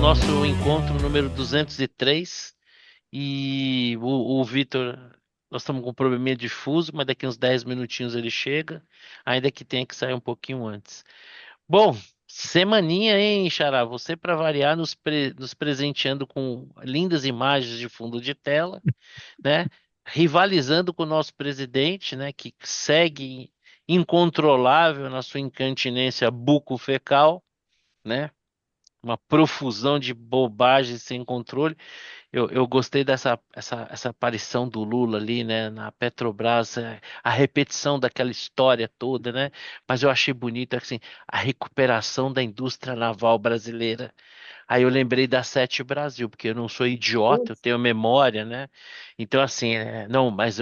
nosso encontro número 203 e o Vitor, nós estamos com um probleminha de fuso, mas daqui uns 10 minutinhos ele chega, ainda que tenha que sair um pouquinho antes. Bom, semaninha, hein, Xará? Você, para variar, nos presenteando com lindas imagens de fundo de tela, né? Rivalizando com o nosso presidente, né? Que segue incontrolável na sua incontinência buco-fecal, né? Uma profusão de bobagem sem controle. Eu gostei essa aparição do Lula ali, né, na Petrobras, a repetição daquela história toda, né? Mas eu achei bonito assim, a recuperação da indústria naval brasileira. Aí eu lembrei da Sete Brasil, porque eu não sou idiota, eu tenho memória, né? Então, assim, não, mas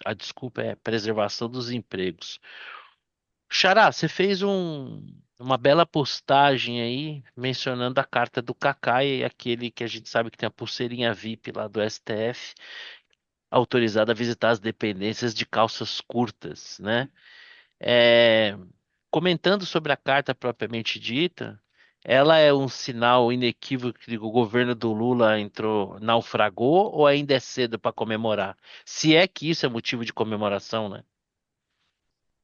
a desculpa é preservação dos empregos. Xará, você fez uma bela postagem aí mencionando a carta do Kaká e aquele que a gente sabe que tem a pulseirinha VIP lá do STF, autorizado a visitar as dependências de calças curtas, né? É, comentando sobre a carta propriamente dita, ela é um sinal inequívoco que o governo do Lula naufragou ou ainda é cedo para comemorar? Se é que isso é motivo de comemoração, né?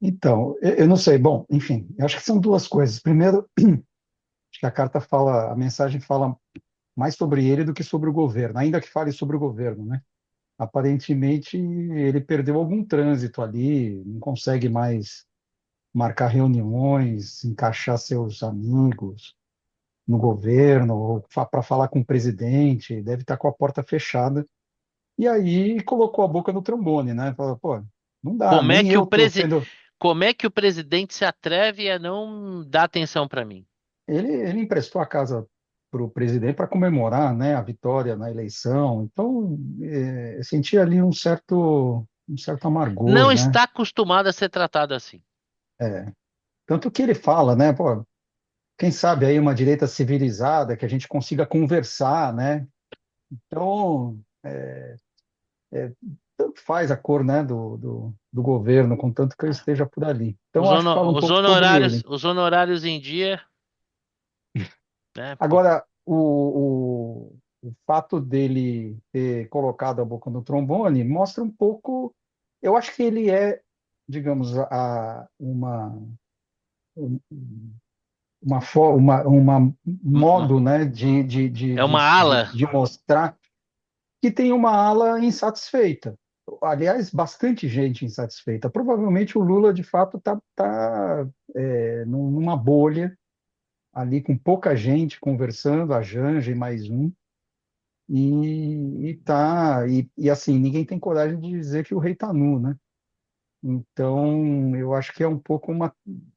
Então, eu não sei. Bom, enfim, eu acho que são duas coisas. Primeiro, acho que a carta fala, a mensagem fala mais sobre ele do que sobre o governo, ainda que fale sobre o governo, né? Aparentemente, ele perdeu algum trânsito ali, não consegue mais marcar reuniões, encaixar seus amigos no governo, ou para falar com o presidente, deve estar com a porta fechada. E aí colocou a boca no trombone, né? Falou, pô, não dá, Como é nem que o eu estou presi... sendo. Como é que o presidente se atreve a não dar atenção para mim? Ele emprestou a casa para o presidente para comemorar, né, a vitória na eleição. Então, eu senti ali um certo Não amargor, né? está acostumado a ser tratado assim. É. Tanto que ele fala, né, pô, quem sabe aí uma direita civilizada que a gente consiga conversar, né? Então, tanto faz a cor, né, do governo, contanto que eu esteja por ali. Então, acho que fala um pouco sobre ele. Os honorários em dia, né? Agora, o fato dele ter colocado a boca no trombone mostra um pouco. Eu acho que ele é, digamos, um- uma Uma- modo, né, É uma ala. de mostrar que tem uma ala insatisfeita. Aliás, bastante gente insatisfeita. Provavelmente o Lula, de fato, numa bolha ali com pouca gente conversando, a Janja e mais um. E assim, ninguém tem coragem de dizer que o rei tá nu, né? Então, eu acho que é um pouco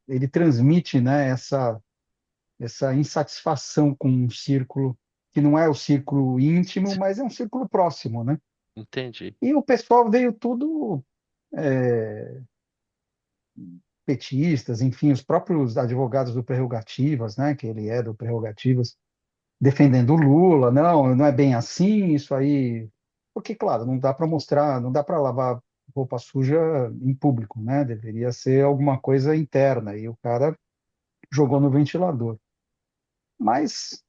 ele transmite, né, essa insatisfação com um círculo que não é o círculo íntimo, mas é um círculo próximo, né? Entendi. E o pessoal veio tudo é, petistas, enfim, os próprios advogados do Prerrogativas, né, que ele é do Prerrogativas, defendendo o Lula, não, não é bem assim, isso aí. Porque, claro, não dá para mostrar, não dá para lavar roupa suja em público, né? Deveria ser alguma coisa interna, e o cara jogou no ventilador. Mas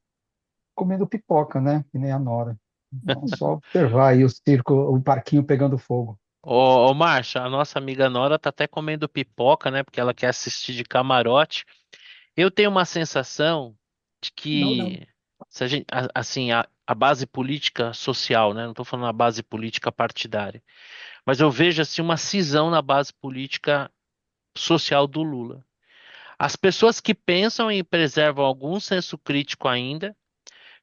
comendo pipoca, né? Que nem a Nora. Então, só observar aí o circo, o parquinho pegando fogo. Ô, Márcia, a nossa amiga Nora tá até comendo pipoca, né? Porque ela quer assistir de camarote. Eu tenho uma sensação de Não, não. que, se a gente, assim, a base política social, né? Não estou falando a base política partidária, mas eu vejo assim uma cisão na base política social do Lula. As pessoas que pensam e preservam algum senso crítico ainda,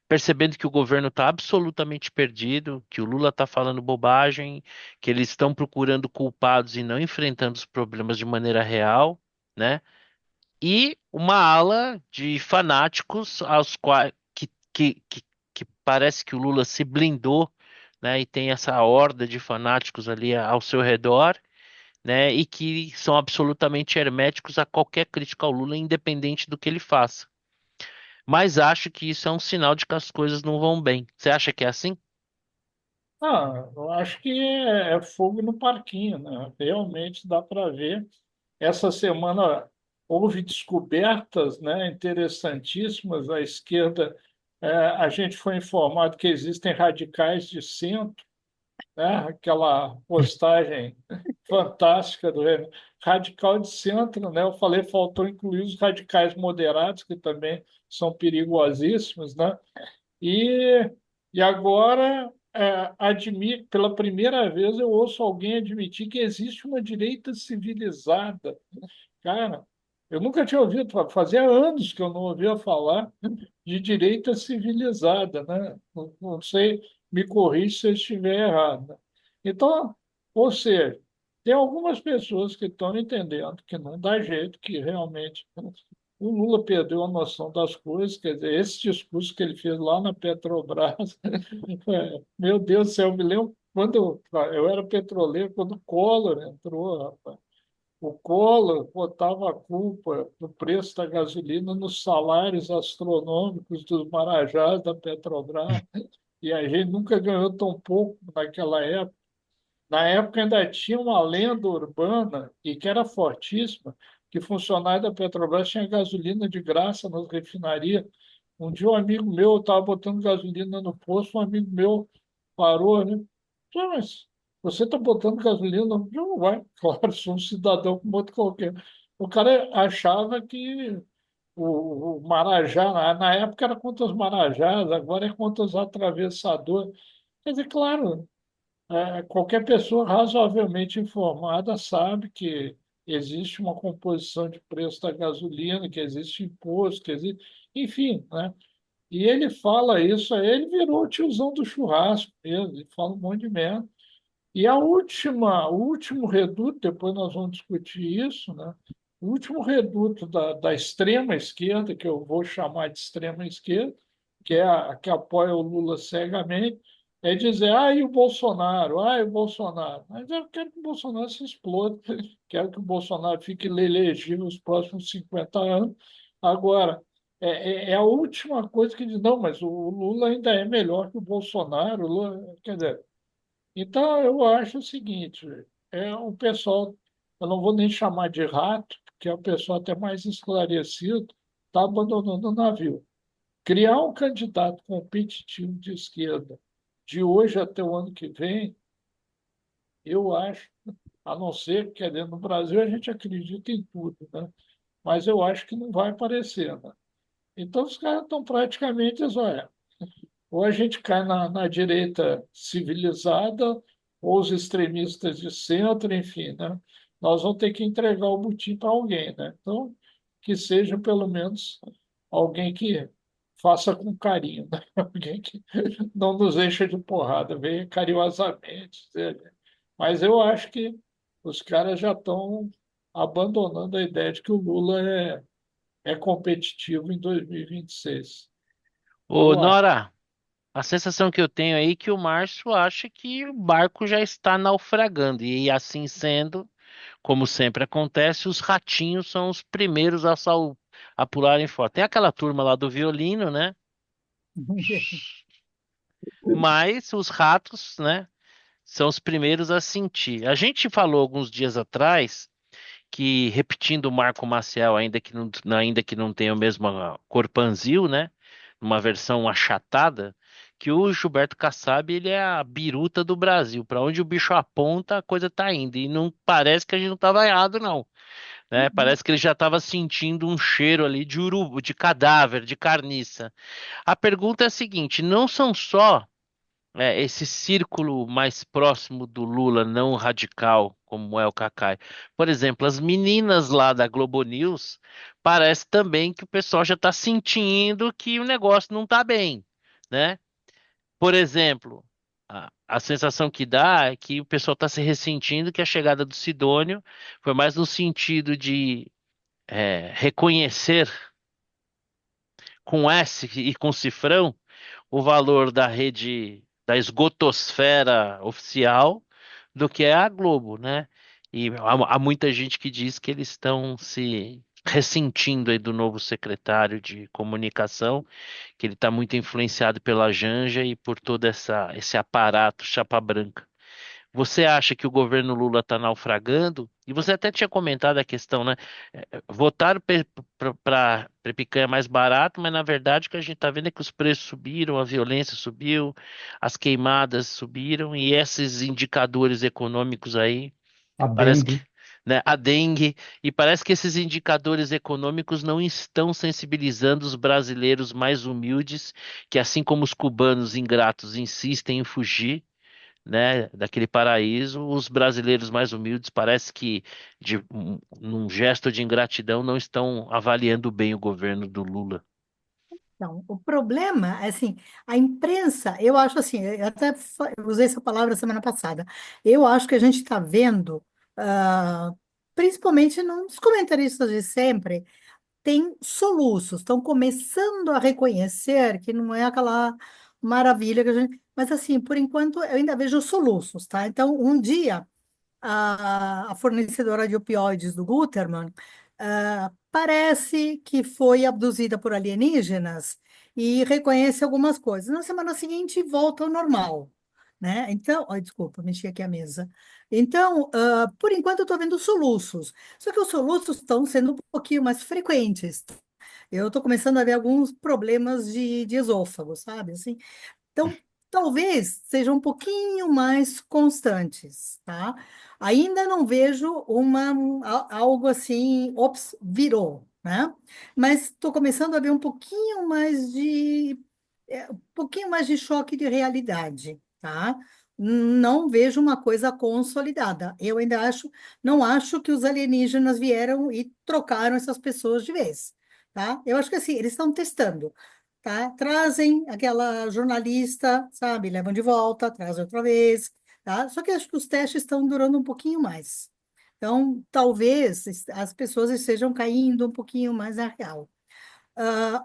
percebendo que o governo está absolutamente perdido, que o Lula está falando bobagem, que eles estão procurando culpados e não enfrentando os problemas de maneira real, né? E uma ala de fanáticos aos quais que parece que o Lula se blindou, né? E tem essa horda de fanáticos ali ao seu redor, né? E que são absolutamente herméticos a qualquer crítica ao Lula, independente do que ele faça. Mas acho que isso é um sinal de que as coisas não vão bem. Você acha que é assim? Ah, eu acho que é fogo no parquinho, né? Realmente dá para ver. Essa semana houve descobertas, né, interessantíssimas. A esquerda a gente foi informado que existem radicais de centro, né? Aquela postagem fantástica do radical de centro, né? Eu falei, faltou incluir os radicais moderados, que também são perigosíssimos, né? E, e agora, pela primeira vez, eu ouço alguém admitir que existe uma direita civilizada. Cara, eu nunca tinha ouvido, fazia anos que eu não ouvia falar de direita civilizada, né? Não sei, me corrija se eu estiver errado, né? Então, ou seja, tem algumas pessoas que estão entendendo que não dá jeito, que realmente o Lula perdeu a noção das coisas, quer dizer, esse discurso que ele fez lá na Petrobras, meu Deus do céu, eu me lembro quando eu era petroleiro, quando o Collor entrou, rapaz. O Collor botava a culpa do preço da gasolina nos salários astronômicos dos marajás da Petrobras, e a gente nunca ganhou tão pouco naquela época. Na época ainda tinha uma lenda urbana, e que era fortíssima, que funcionário da Petrobras tinha gasolina de graça nas refinarias. Um dia um amigo meu estava botando gasolina no posto, um amigo meu parou, né? "Ah, mas você está botando gasolina? Não vai. Claro, sou um cidadão como outro qualquer. O cara achava que o Marajá, na época era contra os Marajás, agora é contra os atravessadores. Quer dizer, claro, qualquer pessoa razoavelmente informada sabe que existe uma composição de preço da gasolina, que existe imposto, que existe, enfim, né? E ele fala isso, aí ele virou o tiozão do churrasco mesmo, ele fala um monte de merda. E o último reduto, depois nós vamos discutir isso, né? O último reduto da extrema esquerda, que eu vou chamar de extrema esquerda, que é a que apoia o Lula cegamente, é dizer, e o Bolsonaro, e o Bolsonaro. Mas eu quero que o Bolsonaro se exploda, quero que o Bolsonaro fique inelegível nos próximos 50 anos. Agora, é a última coisa que diz, não, mas o Lula ainda é melhor que o Bolsonaro. O Lula, quer dizer, então, eu acho o seguinte, é um pessoal, eu não vou nem chamar de rato, porque é um pessoal até mais esclarecido, está abandonando o navio. Criar um candidato competitivo de esquerda de hoje até o ano que vem, eu acho, a não ser que no Brasil a gente acredita em tudo, né? Mas eu acho que não vai aparecer, né? Então, os caras estão praticamente, olha, ou a gente cai na direita civilizada, ou os extremistas de centro, enfim, né? Nós vamos ter que entregar o butim para alguém, né? Então, que seja pelo menos alguém que faça com carinho, né? Alguém que não nos encha de porrada, venha carinhosamente. Mas eu acho que os caras já estão abandonando a ideia de que o Lula é competitivo em 2026. Ô, Eu acho. Nora, a sensação que eu tenho aí é que o Márcio acha que o barco já está naufragando, e assim sendo, como sempre acontece, os ratinhos são os primeiros a pularem fora. Tem aquela turma lá do violino, né? Mas os ratos, né, são os primeiros a sentir. A gente falou alguns dias atrás que, repetindo o Marco Maciel, ainda que não tenha o mesmo corpanzil, né, uma versão achatada, que o Gilberto Kassab, ele é a biruta do Brasil. Para onde o bicho aponta, a coisa tá indo. E não parece que a gente não estava errado, não. Né? Parece que ele já estava sentindo um cheiro ali de urubu, de cadáver, de carniça. A pergunta é a seguinte: não são só esse círculo mais próximo do Lula, não radical, como é o Cacai. Por exemplo, as meninas lá da Globo News, parece também que o pessoal já está sentindo que o negócio não está bem, né? Por exemplo, a sensação que dá é que o pessoal está se ressentindo que a chegada do Sidônio foi mais no sentido de reconhecer com S e com cifrão o valor da rede da esgotosfera oficial do que é a Globo, né? E há muita gente que diz que eles estão se ressentindo aí do novo secretário de comunicação, que ele está muito influenciado pela Janja e por todo esse aparato chapa branca. Você acha que o governo Lula está naufragando? E você até tinha comentado a questão, né? Votaram para picanha mais barato, mas na verdade o que a gente está vendo é que os preços subiram, a violência subiu, as queimadas subiram, e esses indicadores econômicos aí, A parece que, dengue. né, a dengue, e parece que esses indicadores econômicos não estão sensibilizando os brasileiros mais humildes, que assim como os cubanos ingratos insistem em fugir, né, daquele paraíso, os brasileiros mais humildes parece que, num gesto de ingratidão, não estão avaliando bem o governo do Lula. Então, o problema é assim, a imprensa, eu acho assim, eu até usei essa palavra semana passada. Eu acho que a gente está vendo, ah, principalmente nos comentaristas de sempre, tem soluços, estão começando a reconhecer que não é aquela maravilha que a gente. Mas assim, por enquanto eu ainda vejo soluços, tá? Então, um dia a fornecedora de opioides do Gutermann, parece que foi abduzida por alienígenas e reconhece algumas coisas. Na semana seguinte, volta ao normal, né? Então, ai, desculpa, mexi aqui a mesa. Então, por enquanto, eu estou vendo soluços. Só que os soluços estão sendo um pouquinho mais frequentes. Eu estou começando a ver alguns problemas de esôfago, sabe? Assim, então, talvez sejam um pouquinho mais constantes, tá? Ainda não vejo algo assim, ops, virou, né? Mas estou começando a ver um pouquinho mais de choque de realidade, tá? Não vejo uma coisa consolidada. Eu ainda não acho que os alienígenas vieram e trocaram essas pessoas de vez, tá? Eu acho que assim, eles estão testando, tá? Trazem aquela jornalista, sabe? Levam de volta, trazem outra vez, tá? Só que acho que os testes estão durando um pouquinho mais. Então, talvez as pessoas estejam caindo um pouquinho mais na real.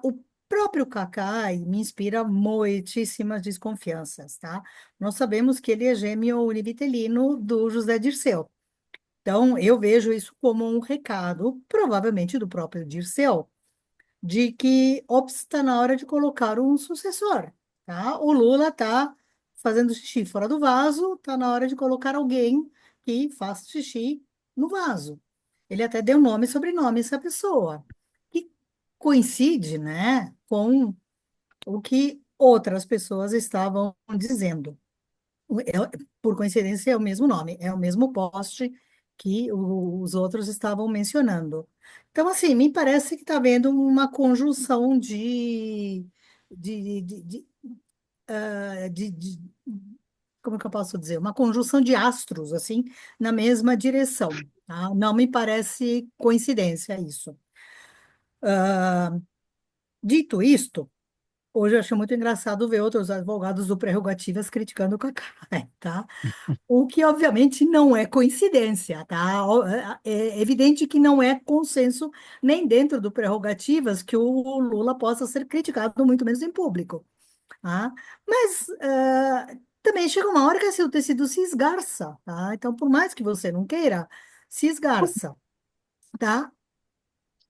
O próprio Kakai me inspira muitíssimas desconfianças, tá? Nós sabemos que ele é gêmeo univitelino do José Dirceu. Então, eu vejo isso como um recado, provavelmente do próprio Dirceu, de que, ops, está na hora de colocar um sucessor, tá? O Lula está fazendo xixi fora do vaso, está na hora de colocar alguém que faça xixi no vaso. Ele até deu nome e sobrenome essa pessoa, que coincide, né, com o que outras pessoas estavam dizendo. Por coincidência, é o mesmo nome, é o mesmo poste que os outros estavam mencionando. Então, assim, me parece que está havendo uma conjunção de, de, de, como é que eu posso dizer? Uma conjunção de astros, assim, na mesma direção, tá? Não me parece coincidência isso. Dito isto, hoje eu achei muito engraçado ver outros advogados do Prerrogativas criticando o Cacá, tá? O que, obviamente, não é coincidência, tá? É evidente que não é consenso nem dentro do Prerrogativas que o Lula possa ser criticado, muito menos em público, tá? Mas também chega uma hora que assim, o tecido se esgarça, tá? Então, por mais que você não queira, se esgarça, tá?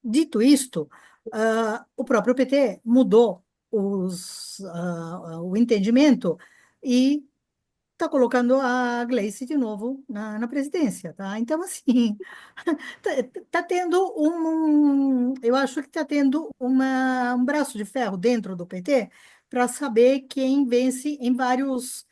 Dito isto, o próprio PT mudou o entendimento e está colocando a Gleice de novo na presidência, tá? Então, assim, tá, tá tendo eu acho que está tendo um braço de ferro dentro do PT para saber quem vence em vários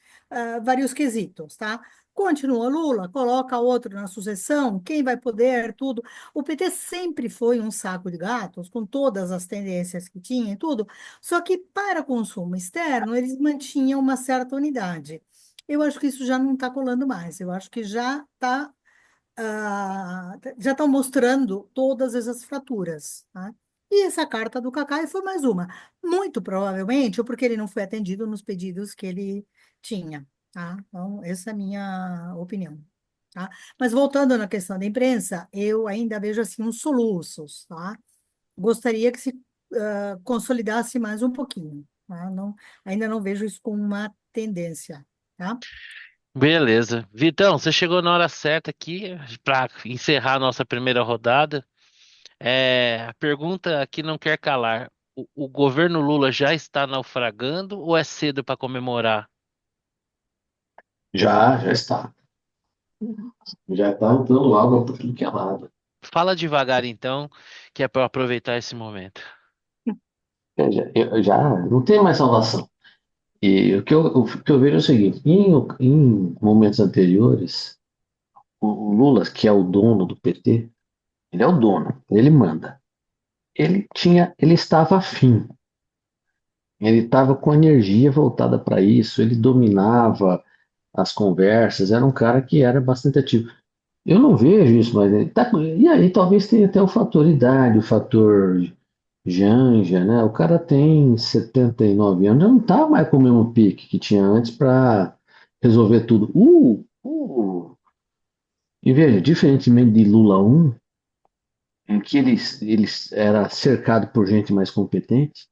quesitos, tá? Continua Lula, coloca outro na sucessão, quem vai poder, tudo. O PT sempre foi um saco de gatos, com todas as tendências que tinha e tudo, só que para consumo externo eles mantinham uma certa unidade. Eu acho que isso já não está colando mais. Eu acho que já estão mostrando todas essas fraturas, tá? E essa carta do Cacai foi mais uma. Muito provavelmente porque ele não foi atendido nos pedidos que ele tinha, tá? Então, essa é a minha opinião, tá? Mas voltando na questão da imprensa, eu ainda vejo assim uns soluços, tá? Gostaria que se consolidasse mais um pouquinho, tá? Não, ainda não vejo isso como uma tendência, tá? Beleza. Vitão, você chegou na hora certa aqui para encerrar a nossa primeira rodada. A pergunta que não quer calar: o governo Lula já está naufragando ou é cedo para comemorar? Já está. Já tá entrando água por tudo que é lado. Fala devagar então, que é para eu aproveitar esse momento. Já não tem mais salvação. E o que eu vejo é o seguinte: em momentos anteriores, o Lula, que é o dono do PT, ele é o dono, ele manda. Ele estava afim, ele estava com energia voltada para isso, ele dominava as conversas, era um cara que era bastante ativo. Eu não vejo isso, mas e aí talvez tenha até o fator idade, o fator Janja, né? O cara tem 79 anos, já não tá mais com o mesmo pique que tinha antes para resolver tudo. E veja, diferentemente de Lula um, em que eles era cercado por gente mais competente,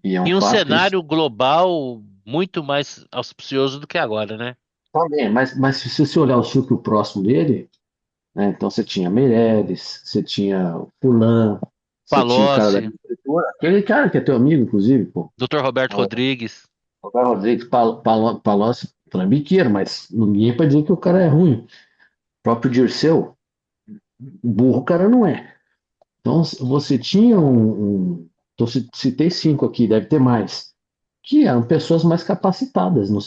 e é um E um fato isso cenário global muito mais auspicioso do que agora, né? também, mas se você olhar o círculo próximo dele, né? Então você tinha Meirelles, você tinha o Furlan, você tinha o cara da Palocci, agricultura, aquele cara que é teu amigo, inclusive, pô. Dr. Roberto O Rodrigues. Roberto Rodrigues, Palocci, trambiqueiro, mas ninguém para dizer que o cara é ruim. O próprio Dirceu, burro o cara não é. Então você tinha então citei cinco aqui, deve ter mais, que eram pessoas mais capacitadas no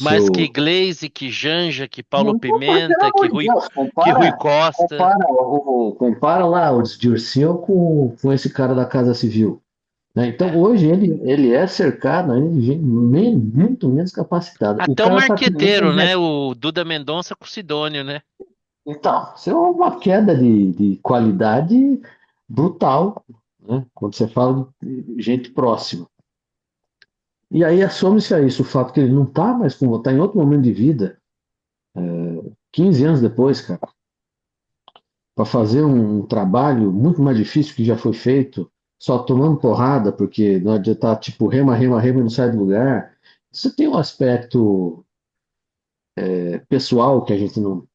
Mais que seu Gleisi, que Janja, que Paulo Muito, mas pelo Pimenta, amor de Deus, Que Rui compara, Costa. compara, compara lá o Dirceu com esse cara da Casa Civil, né? Então hoje ele é cercado aí de gente muito menos capacitada. O Até o cara está pedindo marqueteiro, né? né? O Duda Mendonça com o Sidônio, né? Então, isso é uma queda de qualidade brutal, né? Quando você fala de gente próxima. E aí some-se a isso o fato que ele não está mais com, está em outro momento de vida, 15 anos depois, cara, para fazer um trabalho muito mais difícil que já foi feito, só tomando porrada, porque não adianta, tipo, rema, rema, rema e não sai do lugar. Isso tem um aspecto pessoal que a gente não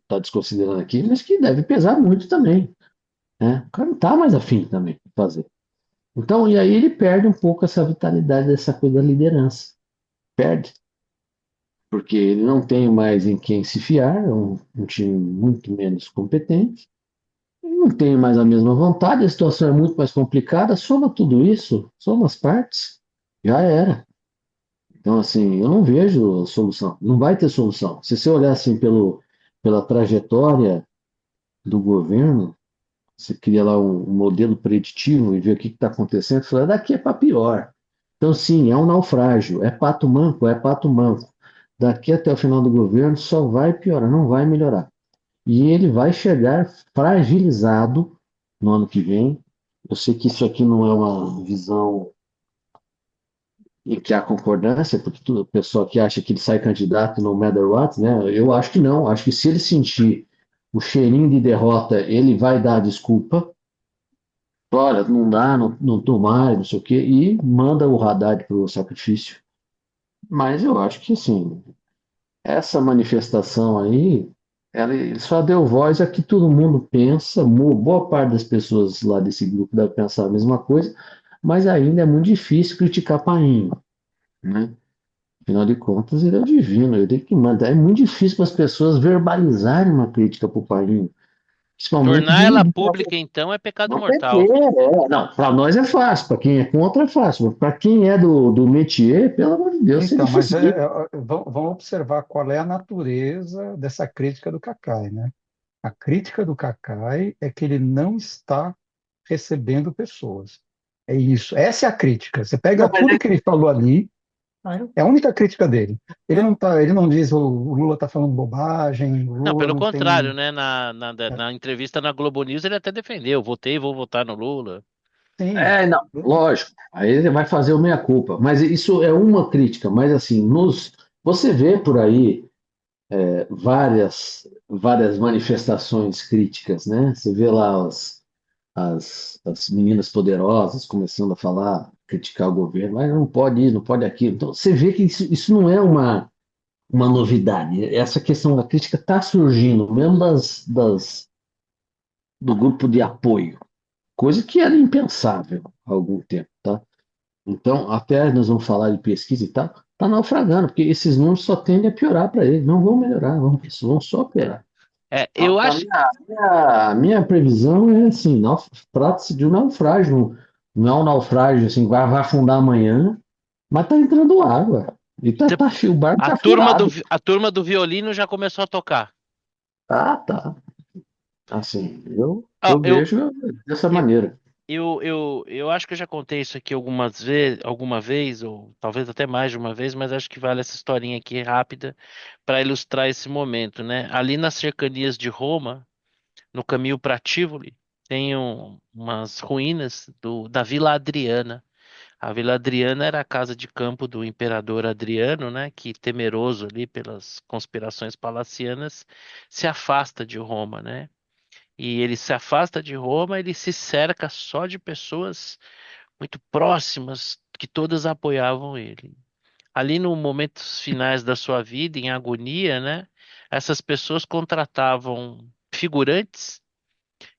está desconsiderando aqui, mas que deve pesar muito também, né? O cara não está mais afim também de fazer. Então, e aí ele perde um pouco essa vitalidade dessa coisa da liderança. Perde, porque ele não tem mais em quem se fiar, é um time muito menos competente. Não tenho mais a mesma vontade, a situação é muito mais complicada. Soma tudo isso, soma as partes, já era. Então, assim, eu não vejo solução, não vai ter solução. Se você olhar assim pela trajetória do governo, você cria lá um modelo preditivo e vê o que está acontecendo, você fala, daqui é para pior. Então, sim, é um naufrágio, é pato manco, é pato manco. Daqui até o final do governo só vai piorar, não vai melhorar. E ele vai chegar fragilizado no ano que vem. Eu sei que isso aqui não é uma visão em que há concordância, porque o pessoal que acha que ele sai candidato no matter what, né? Eu acho que não. Acho que se ele sentir o cheirinho de derrota, ele vai dar a desculpa. Olha, não dá, não tô mais, não sei o quê, e manda o Haddad para o sacrifício. Mas eu acho que, assim, essa manifestação aí, ele só deu voz a que todo mundo pensa, boa parte das pessoas lá desse grupo deve pensar a mesma coisa, mas ainda é muito difícil criticar Painho, né? Afinal de contas, ele é o divino, ele tem que mandar. É muito difícil para as pessoas verbalizarem uma crítica para o Painho, principalmente Tornar de, ela de pública, então, é pecado do PT. mortal. Não, para nós é fácil, para quem é contra é fácil, para quem é do métier, pelo amor de Deus, é Então, mas difícil. vamos observar qual é a natureza dessa crítica do Cacai, né? A crítica do Cacai é que ele não está recebendo pessoas. É isso. Essa é a crítica. Você pega Não, mas tudo que ele falou ali, Claro. é a única crítica dele. Ele não diz o Lula está falando bobagem, o Não, Lula pelo não contrário, tem. né? Na entrevista na Globo News, ele até defendeu. Votei e vou votar no Lula. Sim. Não, lógico. Aí ele vai fazer o meia-culpa. Mas isso é uma crítica. Mas assim, você vê por aí várias manifestações críticas, né? Você vê lá as meninas poderosas começando a falar, criticar o governo, mas não pode isso, não pode aquilo. Então você vê que isso não é uma novidade. Essa questão da crítica está surgindo, mesmo do grupo de apoio, coisa que era impensável há algum tempo, tá? Então, até nós vamos falar de pesquisa e tal. tá naufragando, porque esses números só tendem a piorar para ele, não vão melhorar, vão só piorar. Eu A acho. minha previsão é assim, trata-se de um naufrágio, não é um naufrágio assim, vai afundar amanhã, mas tá entrando água. E o barco tá furado. A turma do violino já começou a tocar. Ah, tá. Assim, Ah, eu vejo dessa eu, maneira. eu acho que eu já contei isso aqui alguma vez, ou talvez até mais de uma vez, mas acho que vale essa historinha aqui rápida para ilustrar esse momento, né? Ali nas cercanias de Roma, no caminho para Tivoli, tem umas ruínas da Vila Adriana. A Vila Adriana era a casa de campo do imperador Adriano, né, que temeroso ali pelas conspirações palacianas, se afasta de Roma, né? E ele se afasta de Roma, ele se cerca só de pessoas muito próximas, que todas apoiavam ele. Ali no momentos finais da sua vida, em agonia, né, essas pessoas contratavam figurantes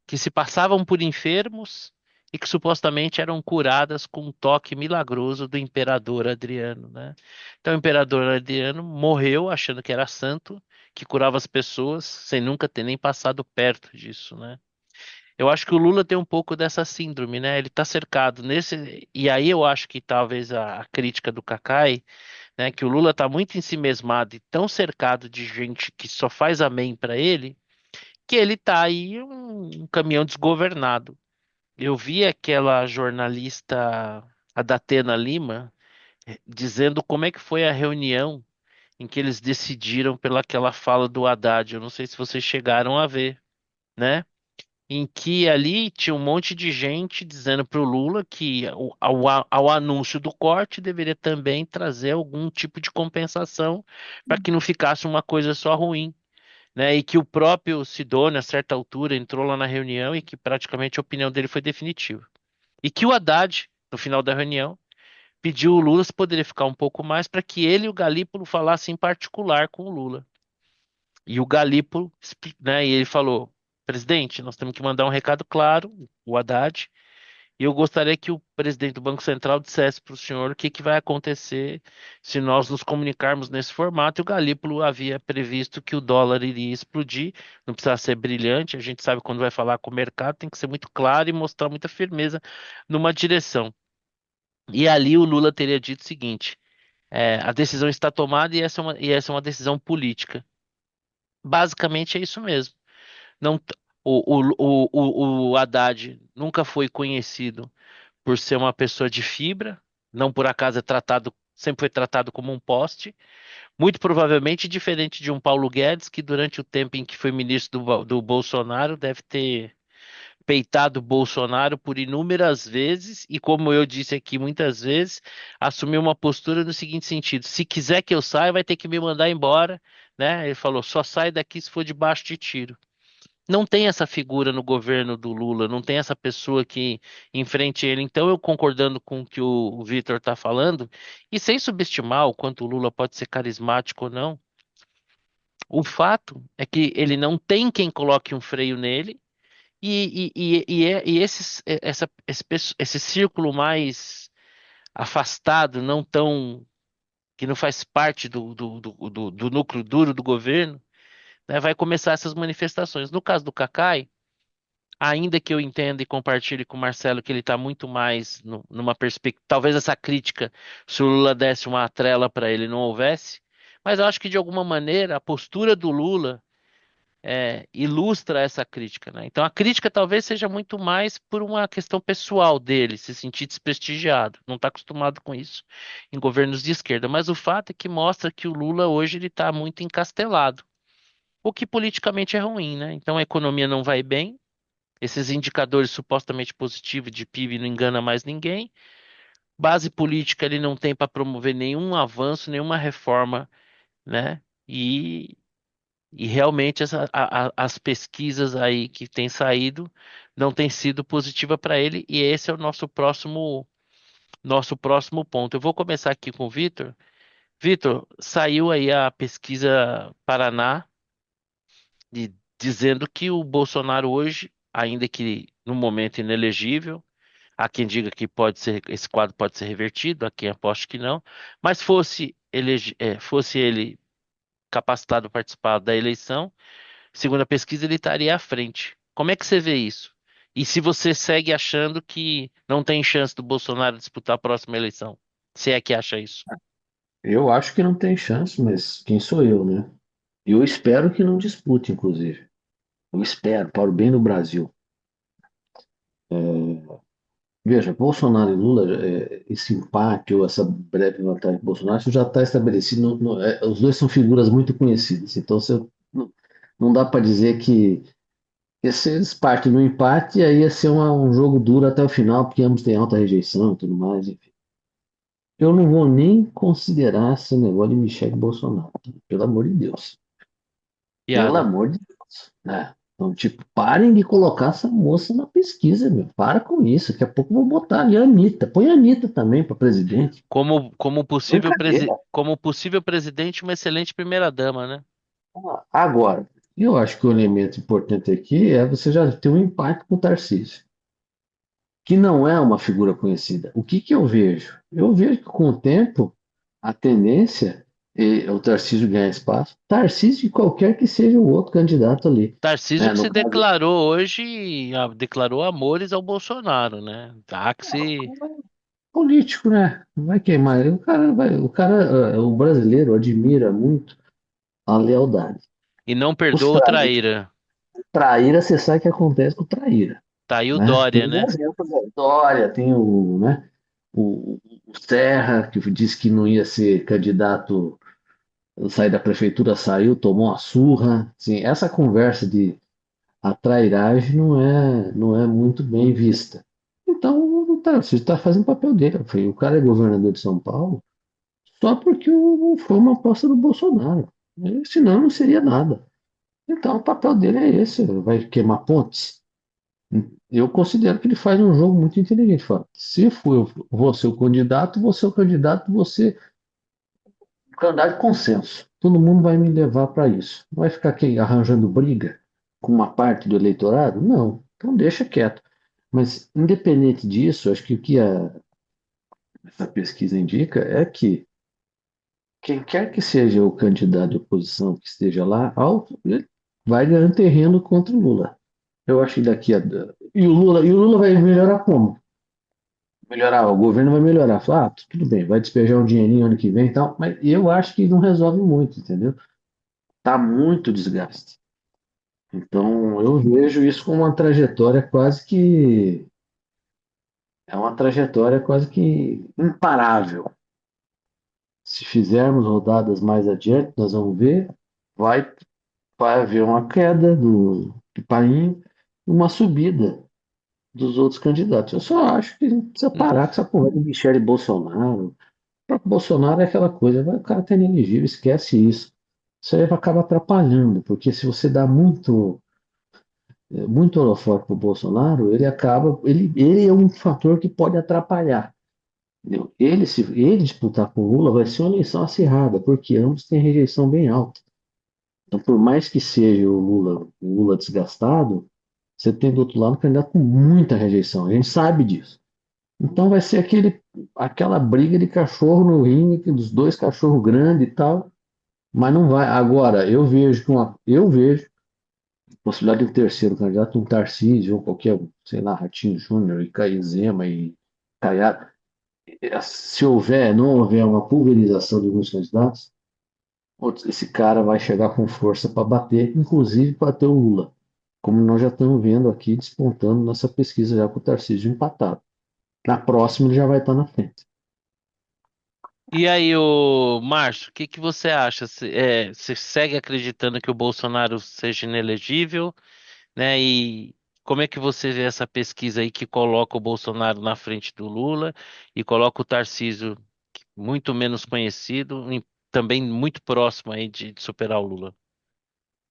que se passavam por enfermos e que supostamente eram curadas com um toque milagroso do imperador Adriano, né? Então, o imperador Adriano morreu achando que era santo, que curava as pessoas, sem nunca ter nem passado perto disso, né? Eu acho que o Lula tem um pouco dessa síndrome, né? Ele está cercado nesse. E aí eu acho que talvez a crítica do Cacai, né? Que o Lula está muito ensimesmado e tão cercado de gente que só faz amém para ele, que ele tá aí um caminhão desgovernado. Eu vi aquela jornalista, a Datena Lima, dizendo como é que foi a reunião em que eles decidiram pelaquela fala do Haddad. Eu não sei se vocês chegaram a ver, né? Em que ali tinha um monte de gente dizendo para o Lula que ao anúncio do corte deveria também trazer algum tipo de compensação para que não ficasse uma coisa só ruim, né? E que o próprio Sidônio, a certa altura, entrou lá na reunião e que praticamente a opinião dele foi definitiva. E que o Haddad, no final da reunião, pediu o Lula se poderia ficar um pouco mais para que ele e o Galípolo falassem em particular com o Lula. E o Galípolo, né, e ele falou: presidente, nós temos que mandar um recado claro, o Haddad, e eu gostaria que o presidente do Banco Central dissesse para o senhor o que que vai acontecer se nós nos comunicarmos nesse formato. E o Galípolo havia previsto que o dólar iria explodir, não precisa ser brilhante, a gente sabe quando vai falar com o mercado, tem que ser muito claro e mostrar muita firmeza numa direção. E ali o Lula teria dito o seguinte: a decisão está tomada e essa é uma decisão política. Basicamente é isso mesmo. Não, o Haddad nunca foi conhecido por ser uma pessoa de fibra, não por acaso sempre foi tratado como um poste, muito provavelmente diferente de um Paulo Guedes, que durante o tempo em que foi ministro do Bolsonaro deve ter peitado o Bolsonaro por inúmeras vezes e, como eu disse aqui muitas vezes, assumiu uma postura no seguinte sentido: se quiser que eu saia, vai ter que me mandar embora, né? Ele falou: só sai daqui se for debaixo de tiro. Não tem essa figura no governo do Lula, não tem essa pessoa que enfrente ele. Então, eu concordando com o que o Vitor está falando, e sem subestimar o quanto o Lula pode ser carismático ou não, o fato é que ele não tem quem coloque um freio nele, esse círculo mais afastado, não tão, que não faz parte do núcleo duro do governo, né, vai começar essas manifestações. No caso do Cacai, ainda que eu entenda e compartilhe com o Marcelo que ele está muito mais numa perspectiva, talvez essa crítica, se o Lula desse uma trela para ele, não houvesse, mas eu acho que de alguma maneira a postura do Lula ilustra essa crítica, né? Então a crítica talvez seja muito mais por uma questão pessoal dele, se sentir desprestigiado, não está acostumado com isso em governos de esquerda, mas o fato é que mostra que o Lula hoje ele está muito encastelado, o que politicamente é ruim, né? Então a economia não vai bem, esses indicadores supostamente positivos de PIB não engana mais ninguém. Base política ele não tem para promover nenhum avanço, nenhuma reforma, né? E realmente as pesquisas aí que têm saído não têm sido positiva para ele. E esse é o nosso próximo ponto. Eu vou começar aqui com o Vitor. Vitor, saiu aí a pesquisa Paraná dizendo que o Bolsonaro hoje, ainda que no momento inelegível, há quem diga que esse quadro pode ser revertido, há quem aposte que não, mas fosse fosse ele capacitado a participar da eleição, segundo a pesquisa, ele estaria à frente. Como é que você vê isso? E se você segue achando que não tem chance do Bolsonaro disputar a próxima eleição? Se é que acha isso? Eu acho que não tem chance, mas quem sou eu, né? Eu espero que não dispute, inclusive. Eu espero, para o bem do Brasil. Veja, Bolsonaro e Lula, esse empate ou essa breve vantagem de Bolsonaro, isso já está estabelecido. Os dois são figuras muito conhecidas. Então, não, não dá para dizer que eles partem no empate e aí ia ser um jogo duro até o final, porque ambos têm alta rejeição e tudo mais. Enfim. Eu não vou nem considerar esse negócio de Michele Bolsonaro, pelo amor de Deus. Pelo Piada. amor de Deus, né? Então, tipo, parem de colocar essa moça na pesquisa, meu. Para com isso. Daqui a pouco eu vou botar ali a Anitta. Põe a Anitta também para presidente. Brincadeira. Como possível presidente, uma excelente primeira-dama, né? Agora, eu acho que o elemento importante aqui é você já ter um empate com o Tarcísio, que não é uma figura conhecida. O que que eu vejo? Eu vejo que com o tempo a tendência é o Tarcísio ganhar espaço. Tarcísio e qualquer que seja o outro candidato ali. Tarcísio Né? que No se caso, declarou hoje, declarou amores ao Bolsonaro, né? Táxi. político, né? Não vai queimar. O brasileiro admira muito a lealdade. E não Os perdoa o traíra, traíra. traíra, você sabe o que acontece com traíra, Tá aí o né? Dória, Tem né? exemplos aí. Dória, tem o Serra, que disse que não ia ser candidato, sair da prefeitura, saiu, tomou uma surra. Assim, essa conversa de a trairagem não é muito bem vista. Então, tá, você está fazendo o papel dele. O cara é governador de São Paulo só porque foi uma aposta do Bolsonaro. Senão não seria nada. Então, o papel dele é esse, vai queimar pontes. Eu considero que ele faz um jogo muito inteligente. Fala, se for você o candidato, você é o candidato, você é o candidato de consenso. Todo mundo vai me levar para isso. Não vai ficar aqui arranjando briga com uma parte do eleitorado? Não. Então deixa quieto. Mas, independente disso, acho que o que essa pesquisa indica é que quem quer que seja o candidato de oposição que esteja lá, ele vai ganhando terreno contra o Lula. Eu acho que daqui a. E o Lula vai melhorar como? Melhorar, o governo vai melhorar. Falar, tudo bem, vai despejar um dinheirinho ano que vem e tal, mas eu acho que não resolve muito, entendeu? Tá muito desgaste. Então, eu vejo isso como uma trajetória quase que. É uma trajetória quase que imparável. Se fizermos rodadas mais adiante, nós vamos ver, vai vai haver uma queda do Paim e uma subida dos outros candidatos. Eu só acho que a gente precisa parar com essa porra de Michele Bolsonaro. O próprio Bolsonaro é aquela coisa, o cara tá inelegível, esquece isso. Isso aí acaba atrapalhando, porque se você dá muito holofote pro Bolsonaro, ele é um fator que pode atrapalhar. Entendeu? Se ele disputar com o Lula, vai ser uma eleição acirrada, porque ambos têm rejeição bem alta. Então, por mais que seja o Lula desgastado, você tem do outro lado um candidato com muita rejeição. A gente sabe disso. Então vai ser aquela briga de cachorro no ringue, dos dois cachorros grandes e tal, mas não vai. Agora, eu vejo a possibilidade de um terceiro candidato, um Tarcísio, ou qualquer, sei lá, Ratinho Júnior, e Caio Zema e Caiado. Se não houver uma pulverização de alguns candidatos, putz, esse cara vai chegar com força para bater, inclusive para bater o Lula, como nós já estamos vendo aqui despontando nessa pesquisa já com o Tarcísio empatado. Na próxima ele já vai estar na frente. E aí, o Márcio, o que que você acha? Você segue acreditando que o Bolsonaro seja inelegível, né? E como é que você vê essa pesquisa aí que coloca o Bolsonaro na frente do Lula e coloca o Tarcísio muito menos conhecido, também muito próximo aí de superar o Lula?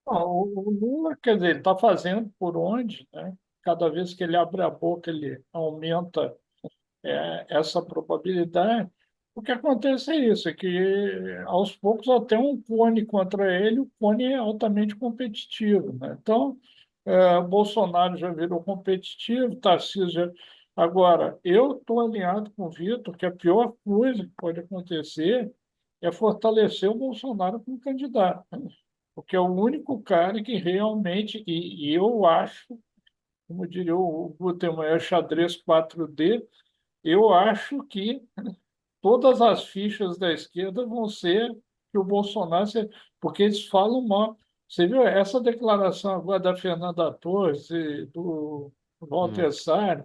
Não, o Lula, quer dizer, ele está fazendo por onde, né? Cada vez que ele abre a boca, ele aumenta essa probabilidade. O que acontece é isso, é que aos poucos até um clone contra ele, o clone é altamente competitivo, né? Então, Bolsonaro já virou competitivo, Tarcísio já... Agora, eu estou alinhado com o Vitor que a pior coisa que pode acontecer é fortalecer o Bolsonaro como candidato, porque é o único cara que realmente, e eu acho, como diria o Gutermann, é xadrez 4D, eu acho que todas as fichas da esquerda vão ser que o Bolsonaro, porque eles falam mal. Você viu essa declaração agora da Fernanda Torres e do Hum. Walter Salles?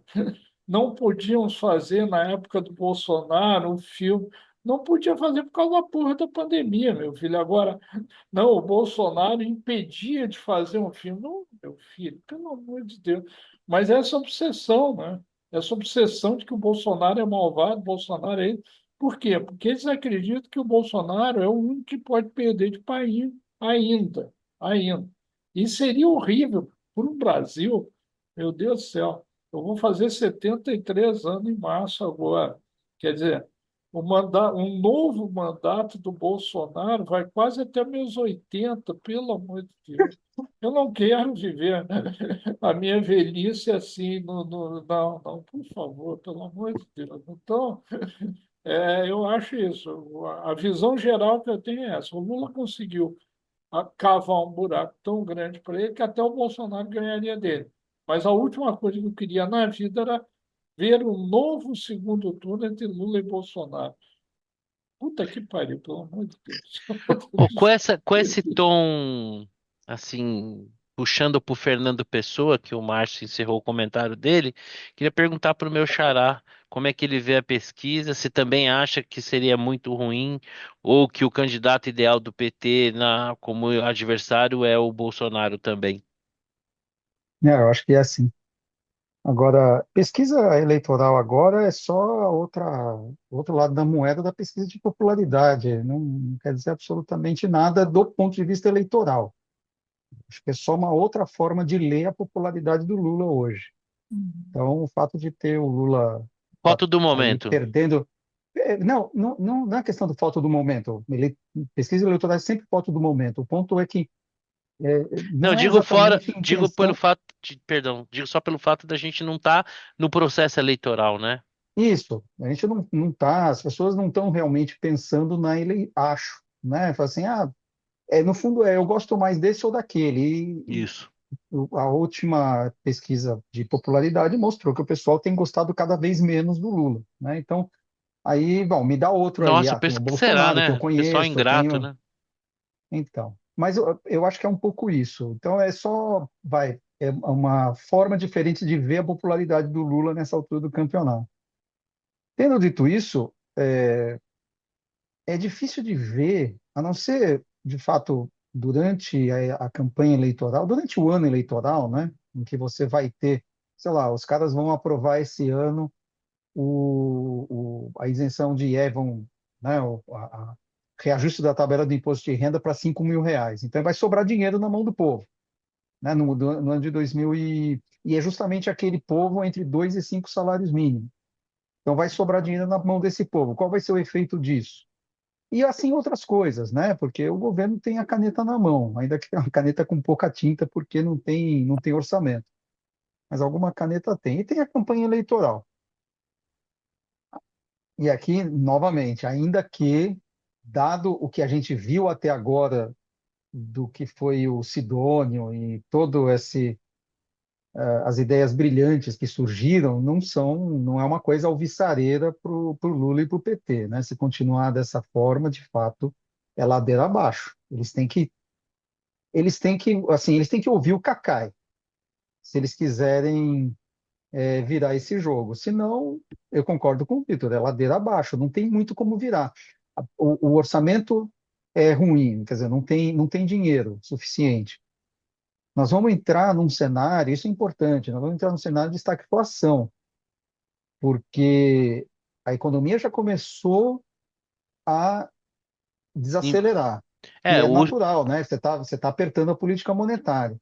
Não podíamos fazer na época do Bolsonaro um filme. Não podia fazer por causa da porra da pandemia, meu filho. Agora, não, o Bolsonaro impedia de fazer um filme. Não, meu filho, pelo amor de Deus. Mas essa obsessão, né? Essa obsessão de que o Bolsonaro é malvado, o Bolsonaro é isso. Por quê? Porque eles acreditam que o Bolsonaro é o único que pode perder de país ainda, ainda. E seria horrível para o Brasil, meu Deus do céu. Eu vou fazer 73 anos em março agora. Quer dizer, um novo mandato do Bolsonaro vai quase até meus 80, pelo amor de Deus. Eu não quero viver, né, a minha velhice assim. Não, não, por favor, pelo amor de Deus. Então, eu acho isso. A visão geral que eu tenho é essa. O Lula conseguiu cavar um buraco tão grande para ele que até o Bolsonaro ganharia dele. Mas a última coisa que eu queria na vida era ver um novo segundo turno entre Lula e Bolsonaro. Puta que pariu, pelo amor de Deus. Bom, com esse tom, assim, puxando para o Fernando Pessoa, que o Márcio encerrou o comentário dele, queria perguntar para o meu xará como é que ele vê a pesquisa, se também acha que seria muito ruim, ou que o candidato ideal do PT como adversário é o Bolsonaro também. Eu acho que é assim. Agora, pesquisa eleitoral agora é só outro lado da moeda da pesquisa de popularidade. Não quer dizer absolutamente nada do ponto de vista eleitoral. Acho que é só uma outra forma de ler a popularidade do Lula hoje. Então, o fato de ter o Lula Foto do aí momento. perdendo. Não é questão do foto do momento. Pesquisa eleitoral é sempre foto do momento. O ponto é que Não, não é digo fora, exatamente digo pelo intenção. fato perdão, digo só pelo fato da gente não estar no processo eleitoral, né? Isso, a gente não tá, as pessoas não estão realmente pensando acho, né? Fala assim, no fundo eu gosto mais desse ou daquele. Isso. A última pesquisa de popularidade mostrou que o pessoal tem gostado cada vez menos do Lula, né? Então, aí, bom, me dá outro aí. Nossa, Tem penso o que será, Bolsonaro, que eu né? Pessoal conheço, eu ingrato, tenho. né? Então, mas eu acho que é um pouco isso. Então, é uma forma diferente de ver a popularidade do Lula nessa altura do campeonato. Tendo dito isso, é difícil de ver, a não ser, de fato, durante a campanha eleitoral, durante o ano eleitoral, né, em que você vai ter, sei lá, os caras vão aprovar esse ano a isenção de IE, né, reajuste da tabela do imposto de renda para R$ 5.000. Então, vai sobrar dinheiro na mão do povo, né, no ano de 2000 e é justamente aquele povo entre 2 e 5 salários mínimos. Então, vai sobrar dinheiro na mão desse povo. Qual vai ser o efeito disso? E assim outras coisas, né? Porque o governo tem a caneta na mão, ainda que é uma caneta com pouca tinta, porque não tem orçamento. Mas alguma caneta tem. E tem a campanha eleitoral. E aqui, novamente, ainda que, dado o que a gente viu até agora do que foi o Sidônio e todo as ideias brilhantes que surgiram, não é uma coisa alvissareira para o Lula e para o PT, né? Se continuar dessa forma, de fato, é ladeira abaixo. Eles têm que ouvir o Cacai, se eles quiserem virar esse jogo. Senão, eu concordo com o Vitor, é ladeira abaixo, não tem muito como virar. O orçamento é ruim, quer dizer, não tem dinheiro suficiente. Nós vamos entrar num cenário, isso é importante, nós vamos entrar num cenário de estagflação, porque a economia já começou a Em- desacelerar, e É, é natural, né? Você tá apertando a política monetária.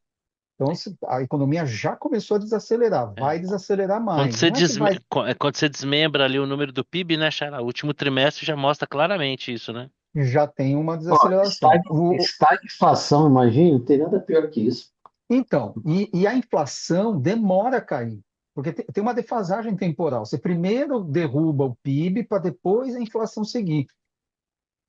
Então, a economia já começou a desacelerar, é, vai desacelerar quando mais. você Não é que vai, quando você desmembra ali o número do PIB, né, Xará? O último trimestre já mostra claramente isso, né? já tem uma Ó, desaceleração. estagflação, imagina, não tem nada pior que isso. Então, e a inflação demora a cair, porque tem uma defasagem temporal. Você primeiro derruba o PIB para depois a inflação seguir.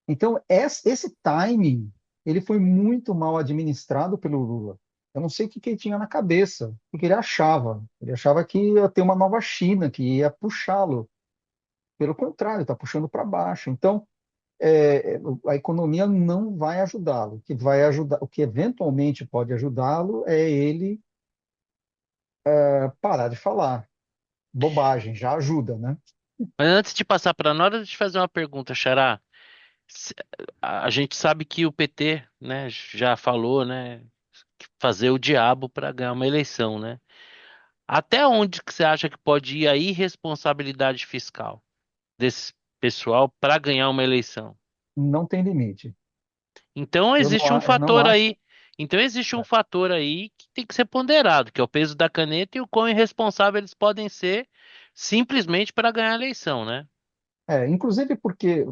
Então, esse timing, ele foi muito mal administrado pelo Lula. Eu não sei o que que ele tinha na cabeça, o que ele achava. Ele achava que ia ter uma nova China, que ia puxá-lo. Pelo contrário, está puxando para baixo. Então, a economia não vai ajudá-lo. O que vai ajudar, o que eventualmente pode ajudá-lo é ele parar de falar. Bobagem, já ajuda, né? Mas antes de passar para a Nora, deixa eu te fazer uma pergunta, Xará. Se- a gente sabe que o PT, né, já falou, né, fazer o diabo para ganhar uma eleição, né? Até onde que você acha que pode ir a irresponsabilidade fiscal desse pessoal para ganhar uma eleição? Não tem limite. Então existe um Eu não fator acho. aí. Então existe um fator aí que tem que ser ponderado, que é o peso da caneta e o quão irresponsável eles podem ser simplesmente para ganhar a eleição, né? Inclusive porque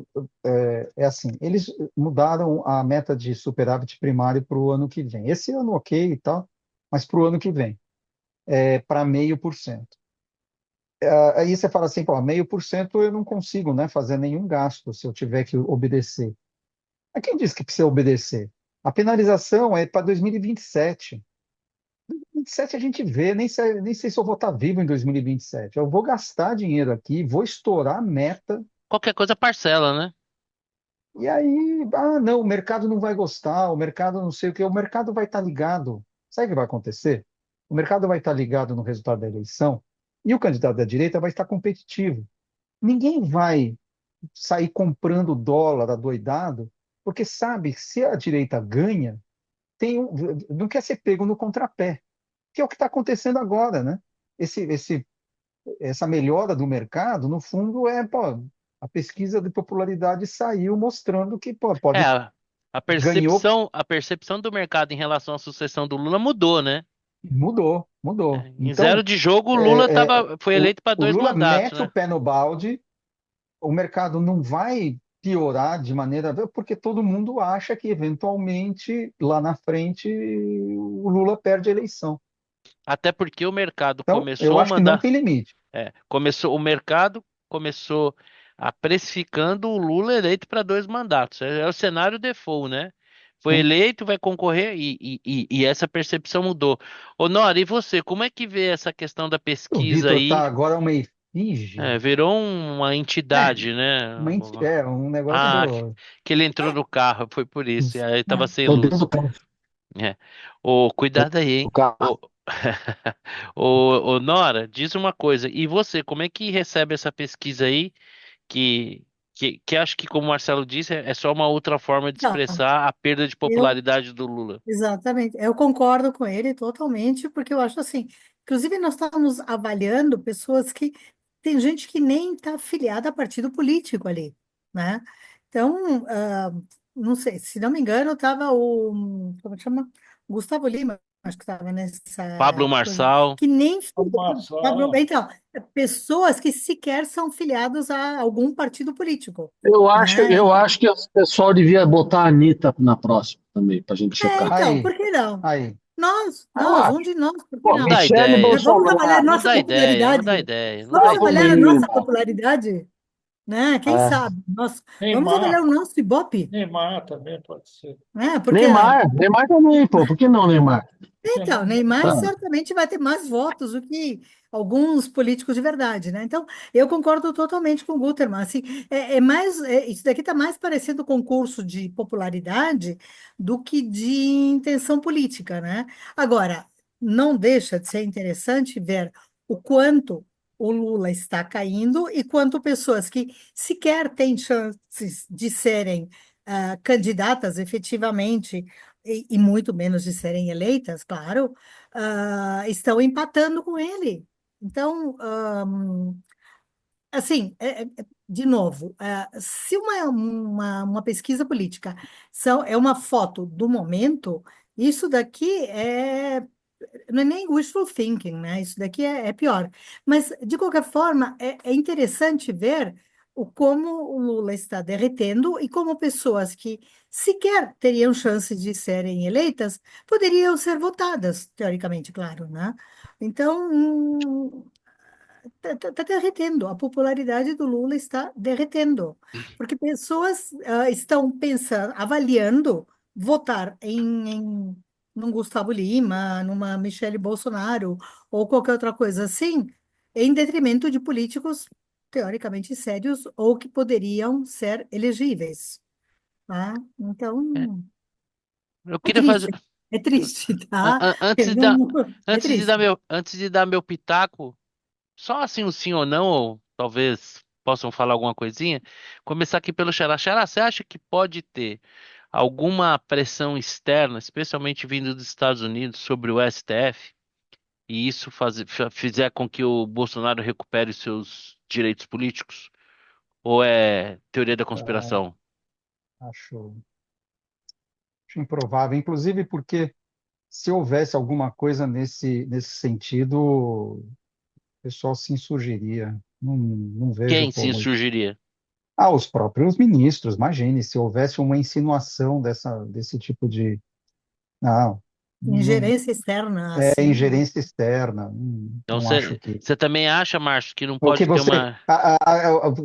assim, eles mudaram a meta de superávit primário para o ano que vem. Esse ano ok e tal, mas para o ano que vem, para 0,5%. Aí você fala assim, pô, 0,5% eu não consigo, né, fazer nenhum gasto se eu tiver que obedecer. Mas quem disse que precisa obedecer? A penalização é para 2027. 2027 a gente vê, nem sei se eu vou estar vivo em 2027. Eu vou gastar dinheiro aqui, vou estourar a meta. Qualquer coisa parcela, né? E aí, não, o mercado não vai gostar, o mercado não sei o que, o mercado vai estar ligado. Sabe o que vai acontecer? O mercado vai estar ligado no resultado da eleição e o candidato da direita vai estar competitivo. Ninguém vai sair comprando dólar adoidado, porque sabe que se a direita ganha, não quer ser pego no contrapé, que é o que está acontecendo agora, né? Essa melhora do mercado, no fundo, pô, a pesquisa de popularidade saiu mostrando que pô, É, pode ganhou, a percepção do mercado em relação à sucessão do Lula mudou, né? mudou, É, mudou. em zero Então, de jogo, o Lula é, é, foi o, eleito para o dois Lula mandatos, mete né? o pé no balde, o mercado não vai piorar de maneira, porque todo mundo acha que eventualmente lá na frente o Lula perde a eleição. Até porque o mercado Então, eu começou a acho que não mandar. tem limite. O mercado começou a precificando o Lula eleito para dois mandatos. É o cenário default, né? Foi Sim. eleito, vai concorrer e essa percepção mudou. Ô, Nora, e você, como é que vê essa questão da O pesquisa Vitor tá aí? agora uma efígie, Virou uma é, entidade, né? um Ah, negócio. que ele entrou no carro, foi por isso. E aí tava sem Tô dentro luz. do carro. É. Ô, cuidado aí, Do hein? carro. Ô, Nora, diz uma coisa. E você, como é que recebe essa pesquisa aí? Que, que acho que, como o Marcelo disse, é só uma outra forma de Então, expressar a perda de eu, popularidade do Lula. exatamente, eu concordo com ele totalmente, porque eu acho assim, inclusive nós estamos avaliando pessoas que, tem gente que nem está afiliada a partido político ali, né? Então, não sei, se não me engano, estava como que chama? Gustavo Lima, acho que estava Pablo nessa coisa, Marçal, que nem, Marçal, então, pessoas que sequer são filiadas a algum partido político, né? Eu acho que o pessoal devia botar a Anitta na próxima também, pra gente checar. Então, Aí, por que não? aí. Eu Um acho. de nós, por que Pô, não não? dá Michele ideia. Vamos trabalhar a Bolsonaro, Não nossa dá ideia, não popularidade. dá ideia, não dá Vamos Gustavo trabalhar ideia. a nossa Lima. popularidade, né? Quem É. sabe? Vamos avaliar Neymar, o nosso Ibope, Neymar também pode ser. né? Por que não? Neymar também, pô. Por que não, Neymar? Por que Então, não Neymar Neymar? Ah, certamente vai ter mais votos do que alguns políticos de verdade, né? Então, eu concordo totalmente com o Gutermann. Assim, isso daqui está mais parecendo concurso de popularidade do que de intenção política, né? Agora, não deixa de ser interessante ver o quanto o Lula está caindo e quanto pessoas que sequer têm chances de serem candidatas efetivamente e muito menos de serem eleitas, claro, estão empatando com ele. Então, assim, de novo, se uma pesquisa política é uma foto do momento, isso daqui não é nem wishful thinking, né? Isso daqui é pior. Mas, de qualquer forma, é interessante ver como o Lula está derretendo e como pessoas que sequer teriam chance de serem eleitas poderiam ser votadas, teoricamente, claro, né? Então, tá derretendo. A popularidade do Lula está derretendo. Porque pessoas estão pensando, avaliando votar num Gustavo Lima, numa Michele Bolsonaro ou qualquer outra coisa assim, em detrimento de políticos teoricamente sérios ou que poderiam ser elegíveis. Tá? É, Então, eu é queria fazer. triste. É triste, an- tá? an- Antes Eu de dar, não- É triste. antes de dar meu pitaco, só assim um sim ou não, ou talvez possam falar alguma coisinha. Começar aqui pelo Xará. Xará, você acha que pode ter alguma pressão externa, especialmente vindo dos Estados Unidos, sobre o STF, e isso fizer com que o Bolsonaro recupere os seus direitos políticos? Ou é teoria da Ah, conspiração? acho, acho improvável, inclusive porque se houvesse alguma coisa nesse sentido, o pessoal se insurgiria. Não vejo Quem se como. insurgiria? Ah, os próprios ministros, imagine, se houvesse uma insinuação desse tipo de. Não, não Ingerência externa, é assim. ingerência externa. Não, Então não acho você que. você também acha, Márcio, que não O que pode ter você. uma.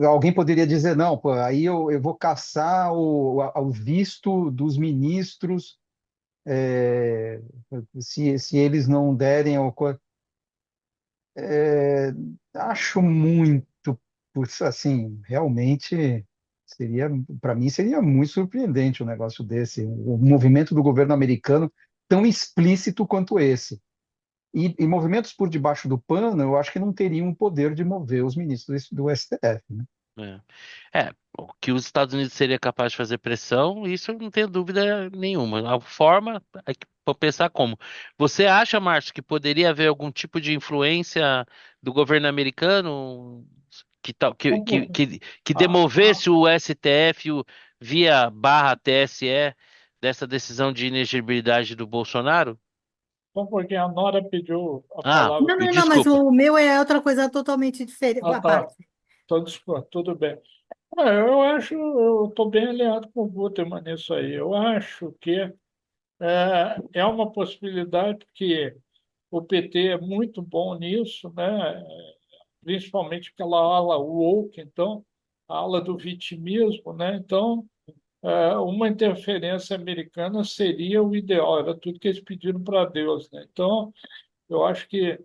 Alguém poderia dizer, não, pô, aí eu vou caçar o visto dos ministros, é, se eles não derem. Acho muito, assim, realmente seria, para mim seria muito surpreendente um negócio desse, o movimento do governo americano tão explícito quanto esse. E movimentos por debaixo do pano, eu acho que não teriam o poder de mover os ministros do STF, né? É. O que os Estados Unidos seria capaz de fazer pressão, isso eu não tenho dúvida nenhuma. A forma, é que vou pensar como. Você acha, Márcio, que poderia haver algum tipo de influência do governo americano que, tal, que Ah, ah, demovesse o STF via barra TSE dessa decisão de inegibilidade do Bolsonaro? só porque a Nora pediu a Ah, palavra. Não, não, não, mas desculpa. o meu é outra coisa totalmente diferente, Ah, à tá. parte. Tudo bem. Eu acho, eu estou bem alinhado com o Gutermann nisso aí. Eu acho que é uma possibilidade que o PT é muito bom nisso, né? Principalmente aquela ala woke, então, a ala do vitimismo, né? Então, uma interferência americana seria o ideal, era tudo que eles pediram para Deus, né? Então, eu acho que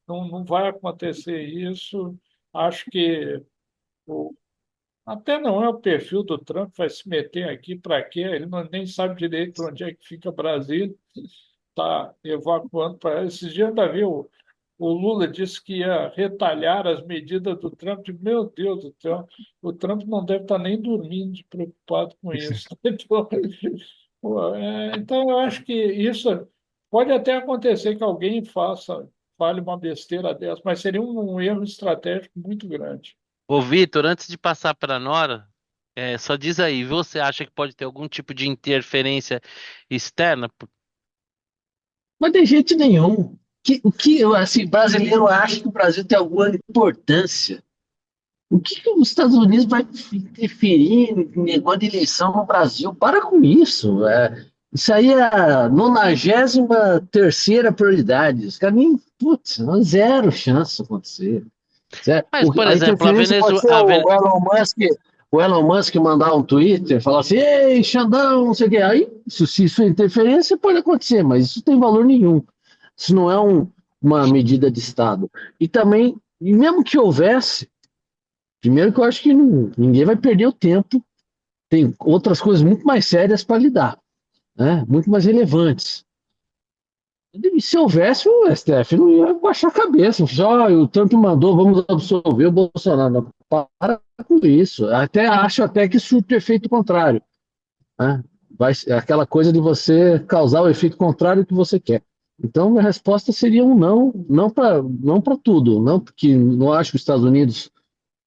não vai acontecer isso. Acho que o, até não é o perfil do Trump, vai se meter aqui para quê? Ele nem sabe direito onde é que fica Brasília, está evacuando para. Esses dias ainda viu, o Lula disse que ia retalhar as medidas do Trump. Meu Deus do céu, o Trump não deve estar nem dormindo de preocupado com isso. Então, eu acho que isso pode até acontecer que alguém fale uma besteira dessa, mas seria um erro estratégico muito grande. Ô, Vitor, antes de passar para a Nora, só diz aí, você acha que pode ter algum tipo de interferência externa? Mas de jeito nenhum. O que assim, brasileiro acha que o Brasil tem alguma importância? O que que os Estados Unidos vai interferir em negócio de eleição no Brasil? Para com isso. Isso aí é a 93ª prioridade. Os caras nem, putz, zero chance de acontecer. Certo? Mas, por A exemplo, interferência pode ser o Elon Musk mandar um Twitter, falar assim, ei, Xandão, não sei o quê. Aí, se isso é interferência, pode acontecer, mas isso não tem valor nenhum. Isso não é uma medida de Estado. E também, e mesmo que houvesse, primeiro que eu acho que ninguém vai perder o tempo, tem outras coisas muito mais sérias para lidar, né? Muito mais relevantes. E se houvesse, o STF não ia baixar a cabeça. Só o Trump mandou, vamos absolver o Bolsonaro. Não, para com isso. Acho até que surte o efeito contrário. Né? É aquela coisa de você causar o efeito contrário que você quer. Então, a resposta seria um não, não para tudo. Não, porque não acho que os Estados Unidos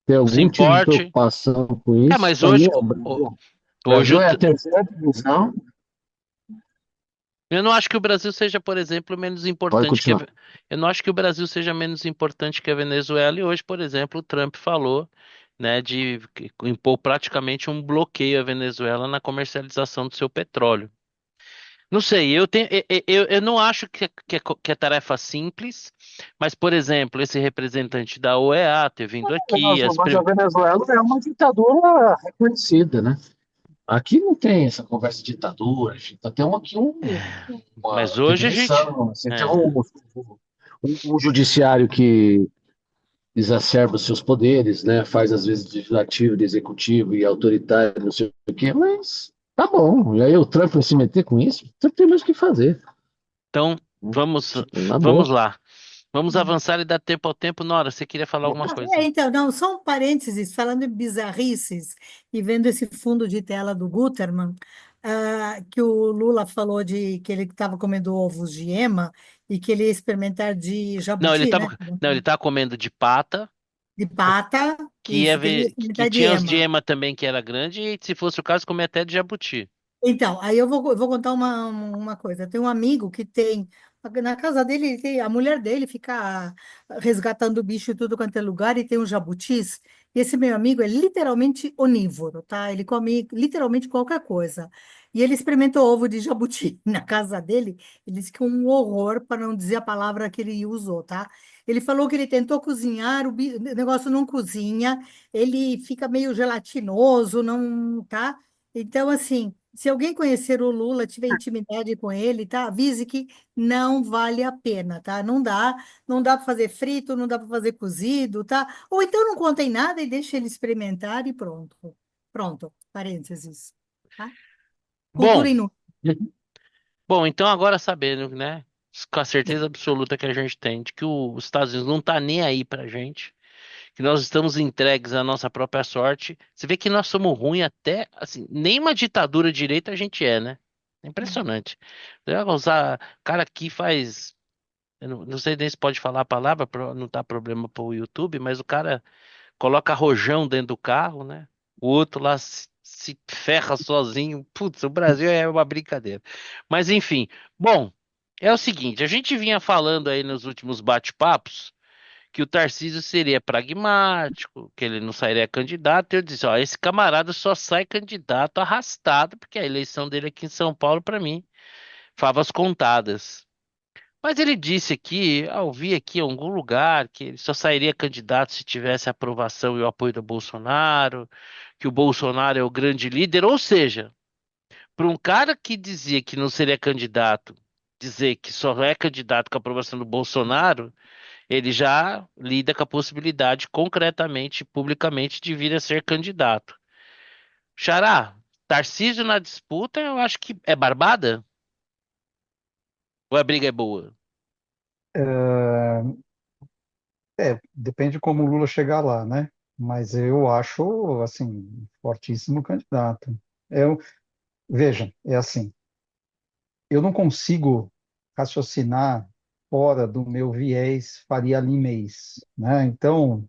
tem se algum tipo de importe. preocupação com isso. Mas Para mim, hoje, o ho- Brasil, o hoje, Brasil é a terceira divisão. eu não acho que o Brasil seja, por exemplo, menos Pode importante continuar. eu não acho que o Brasil seja menos importante que a Venezuela. E hoje, por exemplo, o Trump falou, né, de impor praticamente um bloqueio à Venezuela na comercialização do seu petróleo. Não sei, eu não acho que é tarefa simples, mas, por exemplo, esse representante da OEA ter vindo aqui, Mas a Venezuela é uma ditadura reconhecida, né? Aqui não tem essa conversa de ditadura, a gente tem uma mas hoje a gente. definição, você tem É. um judiciário que exacerba os seus poderes, né? Faz às vezes legislativo, de executivo e autoritário, não sei o quê, mas tá bom. E aí o Trump vai se meter com isso? O Trump tem mais o que fazer, Então, né? vamos, Na vamos boa. lá. Vamos avançar e dar tempo ao tempo. Nora, você queria falar alguma coisa? Então, não, só um parênteses, falando em bizarrices e vendo esse fundo de tela do Gutermann, que o Lula falou de que ele estava comendo ovos de ema e que ele ia experimentar de Não, ele jabuti, né? tava, não, ele tá comendo de pata, De pata, que ia isso, que ele ia ver, que experimentar de tinha os de ema. ema também que era grande, e se fosse o caso, comia até de jabuti. Então, aí eu vou contar uma coisa. Tem um amigo que tem, na casa dele, a mulher dele fica resgatando bicho em tudo quanto é lugar e tem um jabutis. E esse meu amigo é literalmente onívoro, tá? Ele come literalmente qualquer coisa. E ele experimentou ovo de jabuti na casa dele. Ele disse que é um horror, para não dizer a palavra que ele usou, tá? Ele falou que ele tentou cozinhar, o negócio não cozinha, ele fica meio gelatinoso, não, tá? Então, assim, se alguém conhecer o Lula, tiver intimidade com ele, tá? Avise que não vale a pena, tá? Não dá para fazer frito, não dá para fazer cozido, tá? Ou então não contem nada e deixa ele experimentar e pronto. Pronto, parênteses, tá? Cultura Bom, inútil. bom, então agora sabendo, né, com a certeza absoluta que a gente tem de que os Estados Unidos não tá nem aí pra gente, que nós estamos entregues à nossa própria sorte. Você vê que nós somos ruins até, assim, nem uma ditadura direita a gente é, né? É impressionante. Usar, cara aqui faz, eu não sei nem se pode falar a palavra, não tá problema para o YouTube, mas o cara coloca rojão dentro do carro, né? O outro lá se ferra sozinho. Putz, o Brasil é uma brincadeira. Mas enfim, bom, é o seguinte, a gente vinha falando aí nos últimos bate-papos que o Tarcísio seria pragmático, que ele não sairia candidato. E eu disse, ó, esse camarada só sai candidato arrastado, porque a eleição dele aqui em São Paulo, para mim, favas contadas. Mas ele disse aqui, eu vi aqui em algum lugar, que ele só sairia candidato se tivesse a aprovação e o apoio do Bolsonaro, que o Bolsonaro é o grande líder. Ou seja, para um cara que dizia que não seria candidato, dizer que só é candidato com a aprovação do Bolsonaro, ele já lida com a possibilidade concretamente, publicamente, de vir a ser candidato. Xará, Tarcísio na disputa, eu acho que é barbada? Ou a briga é boa? Depende como o Lula chegar lá, né? Mas eu acho, assim, fortíssimo candidato. Eu, veja, é assim, eu não consigo raciocinar fora do meu viés Faria Limês, né? Então,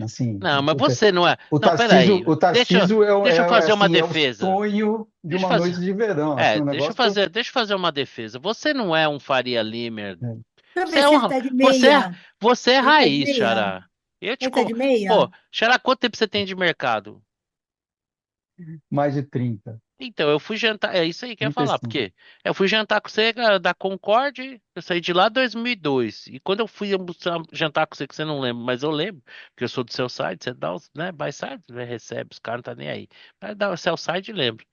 assim, Não, mas você não é. o Não, Tarcísio, peraí. o Deixa, Tarcísio deixa eu fazer uma assim, é o defesa. sonho de Deixa eu uma fazer. noite de verão, assim, um negócio. Deixa eu fazer uma defesa. Você não é um Faria Limer. É, Deixa eu Você ver é se um, ele tá de você é, meia. você é Ele tá de raiz, meia? Xará. Eu te Ele tá con... de Pô, meia? Xará, quanto tempo você tem de mercado? mais de 30, Então, eu fui jantar, é isso aí que eu ia falar, 35. porque eu fui jantar com você da Concorde, eu saí de lá em 2002, e quando eu fui jantar com você, que você não lembra, mas eu lembro, porque eu sou do seu site, você dá os, né, buy side, né, recebe, os caras não tá nem aí, mas dá o seu site, lembro.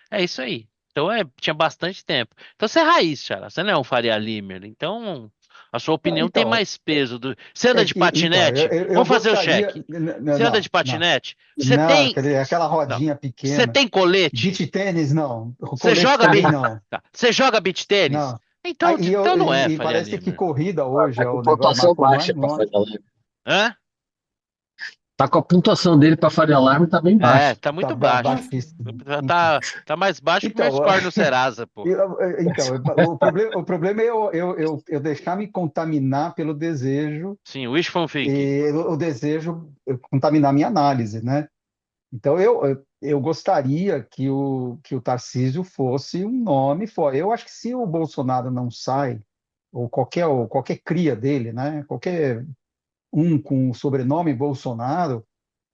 É isso aí. Então, tinha bastante tempo. Então, você é raiz, Xará, você não é um Faria Limer, então a sua opinião tem Então, mais peso. Você anda de patinete? eu Vamos fazer o gostaria. cheque. Você anda de Não, patinete? Você não, tem... aquela Não. rodinha Você pequena. tem colete? Beach tênis, não. O Você colete joga, também não. tá. Você joga beach tênis? Não. Então, então não é, E Faria parece que Limer. corrida Ah, hoje tá é com o negócio, pontuação marcou baixa mais para nota. Faria Lime. Hã? Tá com a pontuação dele para Faria Lime tá bem É, baixa. tá Tá muito baixo. baixíssimo. Enfim. Tá mais baixo que o meu Então, score no Serasa, pô. então o problema é eu deixar me contaminar pelo desejo, Sim, wishful thinking. e o desejo contaminar minha análise, né? Então, eu gostaria que o Tarcísio fosse um nome forte. Eu acho que se o Bolsonaro não sai, ou qualquer cria dele, né? Qualquer um com o sobrenome Bolsonaro,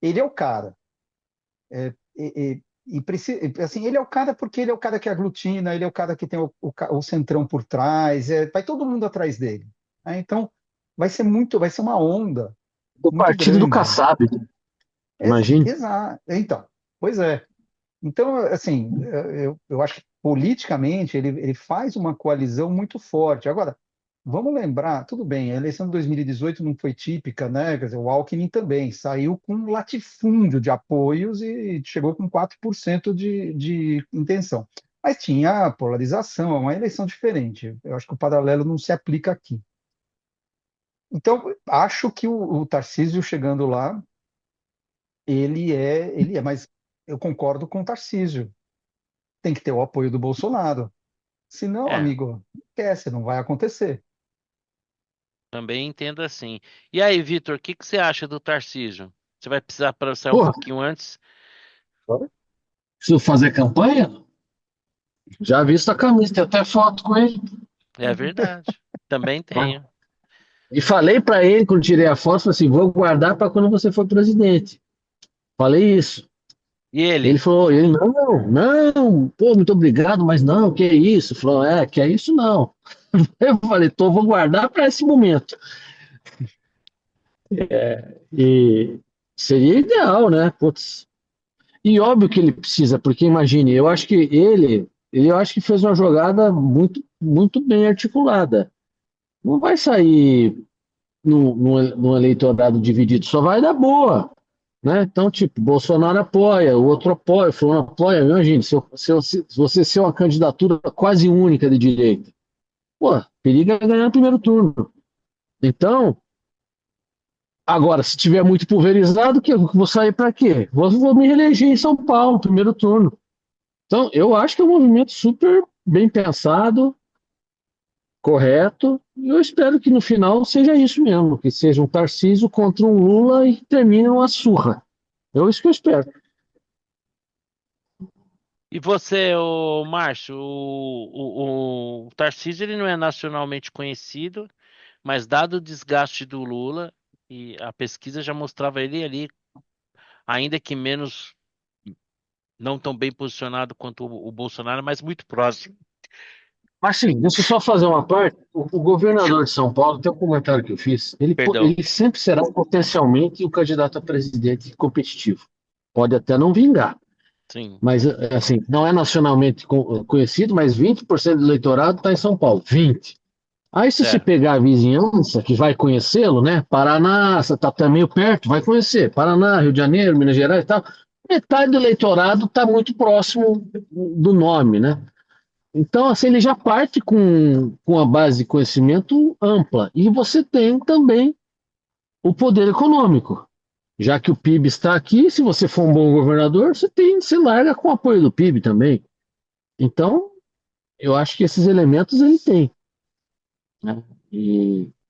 ele é o cara. assim, ele é o cara porque ele é o cara que aglutina, ele é o cara que tem o centrão por trás, vai todo mundo atrás dele, né? Então, vai ser uma onda Do muito partido do grande. Kassab, imagine. Exato. Então, pois é. Então, assim, eu acho que politicamente ele faz uma coalizão muito forte. Agora, vamos lembrar, tudo bem, a eleição de 2018 não foi típica, né? Quer dizer, o Alckmin também saiu com um latifúndio de apoios e chegou com 4% de intenção. Mas tinha polarização, é uma eleição diferente. Eu acho que o paralelo não se aplica aqui. Então, acho que o Tarcísio chegando lá, mas eu concordo com o Tarcísio. Tem que ter o apoio do Bolsonaro. Se não, É, amigo, esquece, não vai acontecer. também entendo assim. E aí, Vitor, o que que você acha do Tarcísio? Você vai precisar para sair um Porra, pouquinho antes? preciso fazer campanha? Já visto a camisa, tem até foto com ele. É verdade. Também Tá? tenho. E falei para ele, quando tirei a foto, falei assim, vou guardar para quando você for presidente. Falei isso. E Ele ele? falou, não, pô, muito obrigado, mas não, que é isso? Falou, que é isso não. Eu falei, vou guardar para esse momento. E seria ideal, né? Putz. E óbvio que ele precisa, porque imagine, eu acho que eu acho que fez uma jogada muito, muito bem articulada. Não vai sair num eleitorado dividido, só vai dar boa, né? Então, tipo, Bolsonaro apoia, o outro apoia, o fulano apoia. Imagine, se você ser uma candidatura quase única de direita, pô, periga é ganhar no primeiro turno. Então, agora, se tiver muito pulverizado, que eu vou sair para quê? Vou me reeleger em São Paulo, primeiro turno. Então, eu acho que é um movimento super bem pensado, correto, e eu espero que no final seja isso mesmo, que seja um Tarcísio contra um Lula e termine uma surra. É isso que eu espero. E você, o Márcio, o Tarcísio ele não é nacionalmente conhecido, mas dado o desgaste do Lula, e a pesquisa já mostrava ele ali, ainda que menos, não tão bem posicionado quanto o Bolsonaro, mas muito próximo. Mas sim, deixa eu só fazer uma parte. O governador de São Paulo, tem um comentário que eu fiz, Perdão. ele sempre será potencialmente o candidato a presidente competitivo. Pode até não vingar, Sim, mas assim, não é nacionalmente conhecido, mas 20% do eleitorado está em São Paulo. 20. Aí, se você certo. pegar a vizinhança, que vai conhecê-lo, né? Paraná, você está até meio perto, vai conhecer. Paraná, Rio de Janeiro, Minas Gerais e tal. Metade do eleitorado está muito próximo do nome, né? Então, assim, ele já parte com a base de conhecimento ampla. E você tem também o poder econômico. Já que o PIB está aqui, se você for um bom governador, você larga com o apoio do PIB também. Então, eu acho que esses elementos ele tem, né?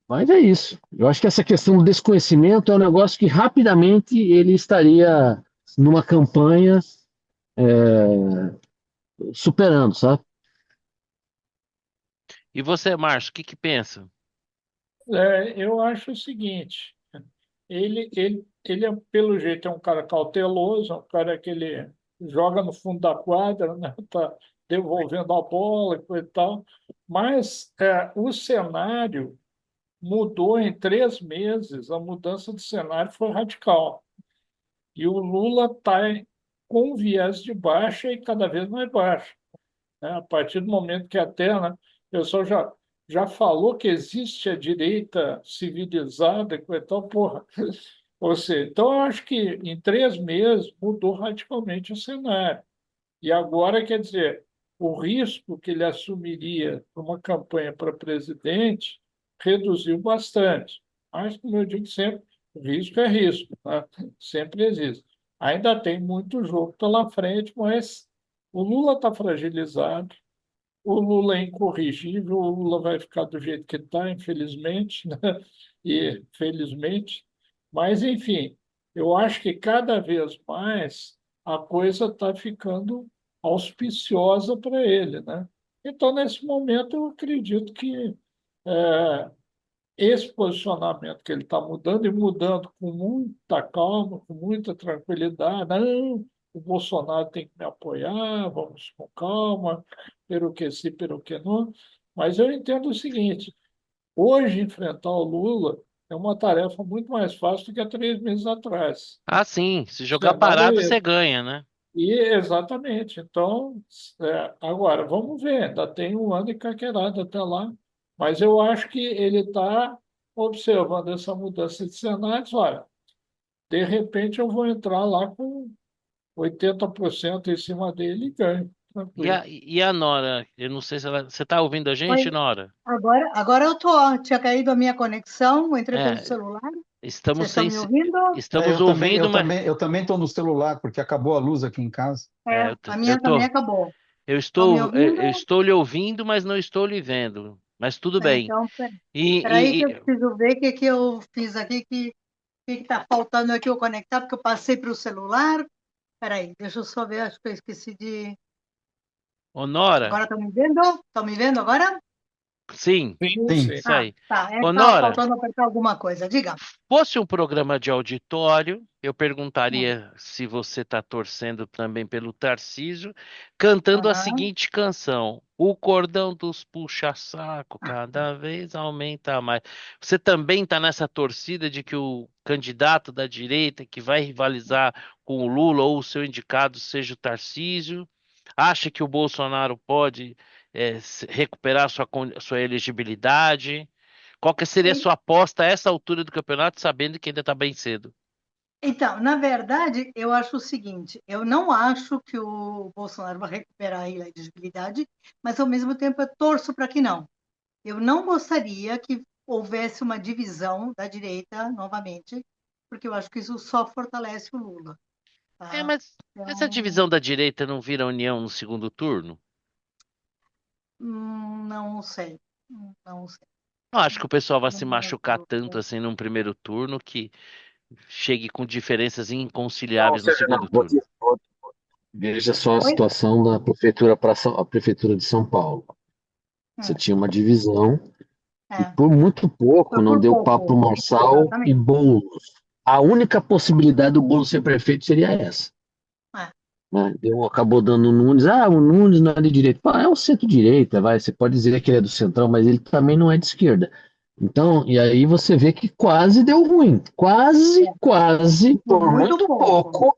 Mas é isso. Eu acho que essa questão do desconhecimento é um negócio que rapidamente ele estaria numa campanha superando, sabe? E você, Márcio, o que que pensa? Eu acho o seguinte, ele é, pelo jeito, é um cara cauteloso, é um cara que ele joga no fundo da quadra, né? Tá devolvendo a bola e coisa e tal, mas o cenário mudou em 3 meses, a mudança de cenário foi radical. E o Lula está com viés de baixa e cada vez mais baixo, né? A partir do momento que até, né, o pessoal já falou que existe a direita civilizada e coisa e tal, porra. Ou seja, então eu acho que em 3 meses mudou radicalmente o cenário. E agora, quer dizer, o risco que ele assumiria para uma campanha para presidente reduziu bastante. Mas, como eu digo sempre, risco é risco, tá? Sempre existe. Ainda tem muito jogo pela frente, mas o Lula está fragilizado, o Lula é incorrigível, o Lula vai ficar do jeito que está, infelizmente, né? E felizmente. Mas, enfim, eu acho que cada vez mais a coisa está ficando auspiciosa para ele, né? Então, nesse momento, eu acredito que é, esse posicionamento que ele está mudando e mudando com muita calma, com muita tranquilidade. Não, o Bolsonaro tem que me apoiar, vamos com calma, pelo que sim, pelo que não. Mas eu entendo o seguinte: hoje enfrentar o Lula é uma tarefa muito mais fácil do que há 3 meses atrás. Ah, sim, se O jogar cenário é parado você esse. ganha, né? E exatamente. Então, agora, vamos ver, ainda tem um ano e caquerada até lá, mas eu acho que ele está observando essa mudança de cenários. Olha, de repente eu vou entrar lá com 80% em cima dele e ganho, E tranquilo. a Nora, eu não sei se ela. Você tá ouvindo a gente, Oi, Nora? agora eu tô, tinha caído a minha conexão, entrei pelo É, celular. estamos Vocês estão sem. me ouvindo? Estamos ouvindo, mas. Eu também estou no celular, porque acabou a luz aqui em casa. É, A minha também acabou. Estão me ouvindo? eu estou lhe ouvindo, mas não estou lhe vendo. Mas tudo bem. Então, peraí E, que eu e- preciso ver o que que eu fiz aqui, que está faltando aqui eu conectar, porque eu passei para o celular. Peraí, deixa eu só ver, acho que eu esqueci de... Ô, Nora, Agora estão me vendo? Estão me vendo agora? sim, Sim, Sim. sim. isso aí. Tá, é que Ô, estava Nora, faltando apertar alguma coisa. Diga. fosse um programa de auditório, eu Hum, perguntaria se você está torcendo também pelo Tarcísio, cantando a aham. seguinte canção: O cordão dos puxa-saco cada vez aumenta mais. Você também está nessa torcida de que o candidato da direita que vai rivalizar com o Lula ou o seu indicado seja o Tarcísio? Acha que o Bolsonaro pode recuperar sua elegibilidade? Qual que seria a E- sua aposta a essa altura do campeonato, sabendo que ainda está bem cedo? Então, na verdade, eu acho o seguinte: eu não acho que o Bolsonaro vai recuperar a elegibilidade, mas ao mesmo tempo eu torço para que não. Eu não gostaria que houvesse uma divisão da direita novamente, porque eu acho que isso só fortalece o Lula, tá? Mas essa Então, divisão da direita não vira união no segundo turno? não sei, não sei. Não acho que o pessoal vai se machucar Não- tanto assim num primeiro turno que chegue com diferenças Não, inconciliáveis no Sérgio, não. segundo turno. Veja só a Oi? situação da prefeitura para a prefeitura de São Paulo. Você Hum, tinha uma divisão e é, por muito pouco foi não por deu papo para pouco, o Marçal e exatamente. Boulos. A única possibilidade do Boulos ser prefeito seria essa. É, Né? Acabou dando o Nunes. Ah, o Nunes não é de direita. Pô, é um centro-direita, vai. Você pode dizer que ele é do centrão, mas ele também não é de esquerda. Então, e aí você vê que quase deu ruim. Quase, é, quase, por por muito muito pouco. pouco,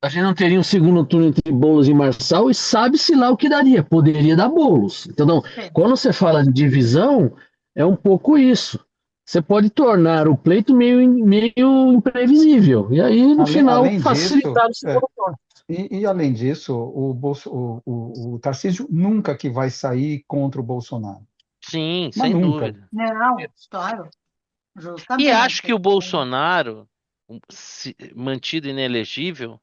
a gente não teria um segundo turno entre Boulos e Marçal e sabe-se lá o que daria. Poderia dar Boulos. Então, não, Sim. quando você fala de divisão, é um pouco isso. Você pode tornar o pleito meio imprevisível. E aí, no final, Além disso, facilitar o segundo turno. e além disso, o Tarcísio nunca que vai sair contra o Bolsonaro. Sim, Mas sem nunca. dúvida. Não, claro, E acho que justamente. o Bolsonaro, mantido inelegível,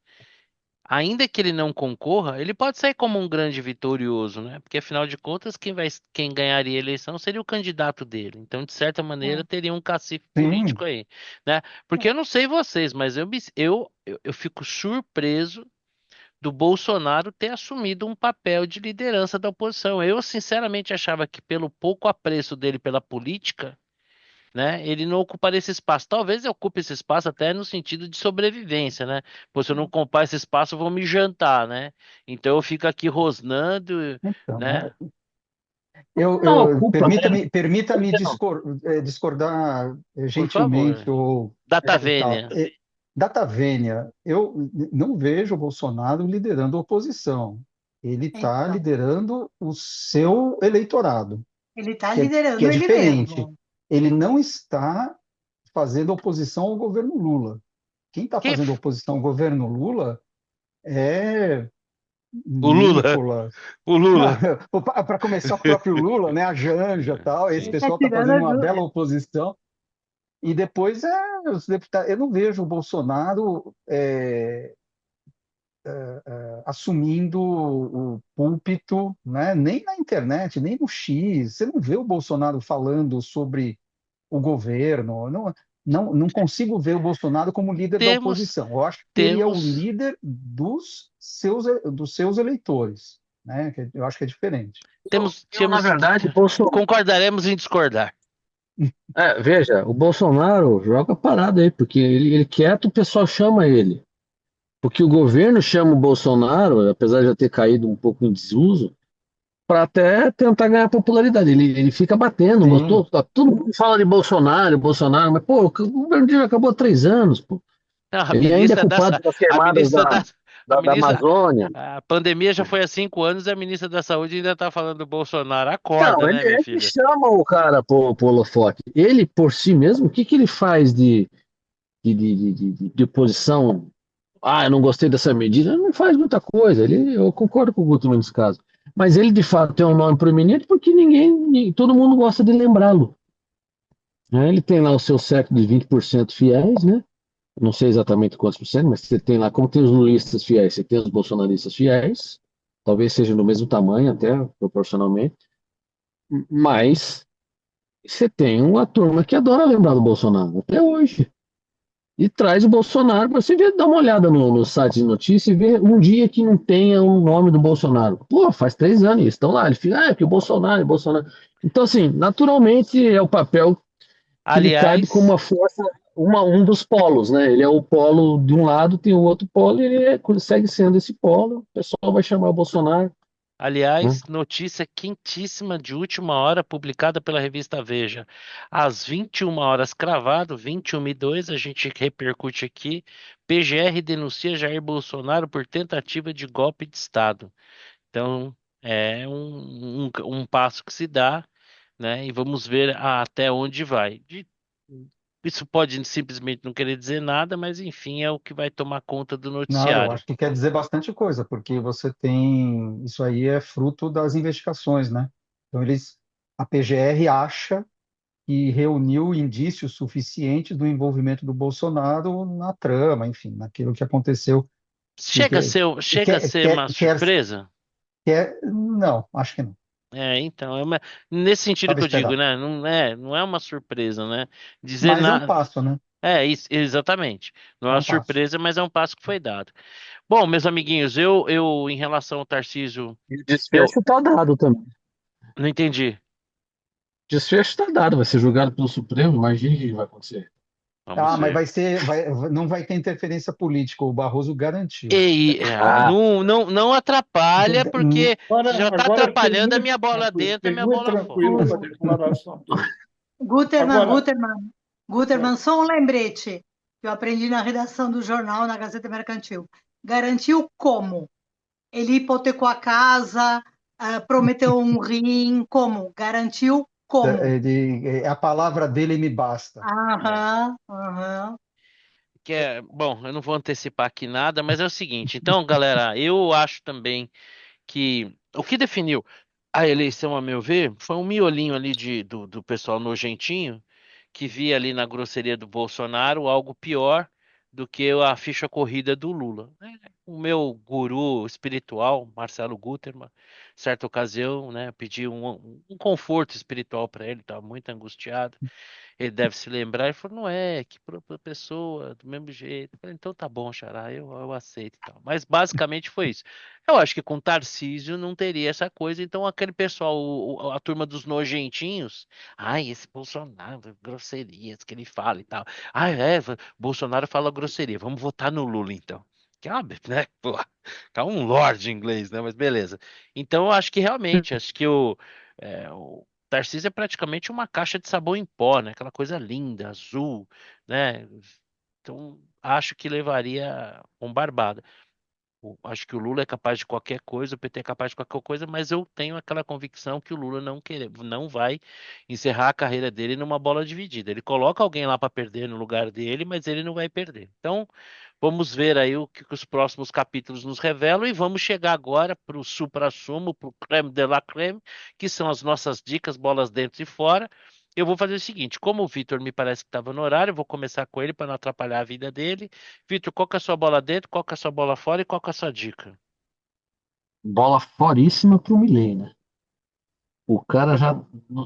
ainda que ele não concorra, ele pode sair como um grande vitorioso, né? Porque afinal de contas, quem ganharia a eleição seria o candidato dele. Então, de certa maneira, É, teria um cacife Sim, político aí, né? Porque eu não sei vocês, mas eu fico surpreso do Bolsonaro ter assumido um papel de liderança da oposição. Eu, sinceramente, achava que pelo pouco apreço dele pela política, né? Ele não ocuparia esse espaço. Talvez eu ocupe esse espaço até no sentido de sobrevivência, né? Pois se eu não ocupar esse espaço, vão me jantar, né? Então eu fico aqui rosnando, então, né? Não ocupa mesmo. permita-me discordar Por gentilmente favor. ou tal. Datavênia. Data vênia, eu não vejo o Bolsonaro liderando a oposição. Ele está então, liderando o seu eleitorado, ele está que liderando é ele diferente. mesmo. Ele não está fazendo oposição ao governo Lula. Quem está Quem? fazendo oposição ao governo Lula é O Lula. Nicolas. O Lula. Para começar, o próprio Lula, né, a Janja, tal. Esse Sim. Ele está pessoal está tirando fazendo uma bela oposição. E depois os deputados. Eu não vejo o Bolsonaro assumindo o púlpito, né? Nem na internet, nem no X. Você não vê o Bolsonaro falando sobre o governo. Não consigo ver o Bolsonaro como líder da Temos, oposição. Eu acho que ele é o temos, líder dos seus eleitores, né? Eu acho que é diferente. Na tínhamos, verdade, Bolsonaro. concordaremos em discordar. Veja, o Bolsonaro joga parado aí, porque ele quieto, o pessoal chama ele. Porque o governo chama o Bolsonaro, apesar de já ter caído um pouco em desuso, para até tentar ganhar popularidade. Ele fica batendo, Sim. todo mundo fala de Bolsonaro, Bolsonaro, mas pô, o governo dele acabou há 3 anos, pô. Não, Ele ainda é culpado das a queimadas ministra da, da, a da, da ministra, Amazônia. a pandemia já foi há 5 anos e a ministra da Saúde ainda está falando do Bolsonaro. Não, Acorda, ele, né, minha ele filha? chama o cara pro holofote. Ele, por si mesmo, o que que ele faz de oposição? Ah, eu não gostei dessa medida. Ele não faz muita coisa. Eu concordo com o Guto nesse caso. Mas ele, de fato, tem um nome proeminente porque todo mundo gosta de lembrá-lo. Né? Ele tem lá o seu século de 20% fiéis, né? Não sei exatamente quantos por cento, mas você tem lá, como tem os lulistas fiéis, você tem os bolsonaristas fiéis, talvez seja no mesmo tamanho, até proporcionalmente, mas você tem uma turma que adora lembrar do Bolsonaro, até hoje. E traz o Bolsonaro para você ver, dá uma olhada no site de notícia e ver um dia que não tenha o nome do Bolsonaro. Pô, faz 3 anos eles estão lá, ele fica, que o Bolsonaro, o Bolsonaro. Então, assim, naturalmente é o papel que lhe cabe como Aliás, uma força, um dos polos, né? Ele é o polo de um lado, tem o outro polo, e segue sendo esse polo. O pessoal vai chamar o Bolsonaro, né? notícia quentíssima de última hora publicada pela revista Veja. Às 21 horas cravado, 21h02, a gente repercute aqui. PGR denuncia Jair Bolsonaro por tentativa de golpe de Estado. Então, é um passo que se dá, né? E vamos ver até onde vai. Isso pode simplesmente não querer dizer nada, mas enfim, é o que vai tomar conta do Não, eu noticiário. acho que quer dizer bastante coisa, porque você tem. Isso aí é fruto das investigações, né? Então, a PGR acha que reuniu indícios suficientes do envolvimento do Bolsonaro na trama, enfim, naquilo que aconteceu. E Chega a ser uma surpresa? não, acho que não. Então, nesse sentido Estava que eu digo, esperado. né? Não é uma surpresa, né? Dizer Mas é um nada. passo, né? Isso, exatamente. Não é É uma um passo. surpresa, mas é um passo que foi dado. Bom, meus amiguinhos, em relação ao Tarcísio, E o eu desfecho está dado também. não entendi. Desfecho está dado, vai ser julgado pelo Supremo, imagine o que vai acontecer. Vamos Ah, mas ver. não vai ter interferência política, o Barroso garantiu. Ah, Não atrapalha, porque se já está Agora eu fiquei atrapalhando a muito minha bola tranquilo, dentro, a fiquei minha muito bola fora. tranquilo com a O declaração dele. Gutermann, Agora, Gutermann, Gutermann, só um lembrete que eu aprendi na redação do jornal, na Gazeta Mercantil. Garantiu como? Ele hipotecou a casa, prometeu um rim, como? Garantiu como? A palavra dele me basta. É. Aham, aham. Bom, eu não vou antecipar aqui nada, mas é o seguinte. Então, galera, eu acho também que o que definiu a eleição, a meu ver, foi um miolinho ali do pessoal nojentinho que via ali na grosseria do Bolsonaro algo pior do que a ficha corrida do Lula. O meu guru espiritual, Marcelo Gutermann, certa ocasião, né, pedi um conforto espiritual para ele, estava muito angustiado. Ele deve se lembrar e falou, não é, que própria pessoa, do mesmo jeito. Eu falei, então tá bom, Xará, eu aceito e tal. Mas basicamente foi isso. Eu acho que com Tarcísio não teria essa coisa, então aquele pessoal, a turma dos nojentinhos, ai, esse Bolsonaro, grosserias que ele fala e tal. Ai, Bolsonaro fala grosseria, vamos votar no Lula então. Que é uma, né, pô, que é um lorde inglês, né, mas beleza. Então eu acho que realmente, acho que o Tarcísio é praticamente uma caixa de sabão em pó, né? Aquela coisa linda, azul, né? Então, acho que levaria um barbada. Acho que o Lula é capaz de qualquer coisa, o PT é capaz de qualquer coisa, mas eu tenho aquela convicção que o Lula não vai encerrar a carreira dele numa bola dividida. Ele coloca alguém lá para perder no lugar dele, mas ele não vai perder. Então, vamos ver aí o que os próximos capítulos nos revelam e vamos chegar agora para o supra-sumo, para o creme de la creme, que são as nossas dicas, bolas dentro e fora. Eu vou fazer o seguinte, como o Vitor me parece que estava no horário, eu vou começar com ele para não atrapalhar a vida dele. Vitor, qual que é a sua bola dentro, qual que é a sua bola fora e qual que é a sua dica? bola foríssima pro Milena. O cara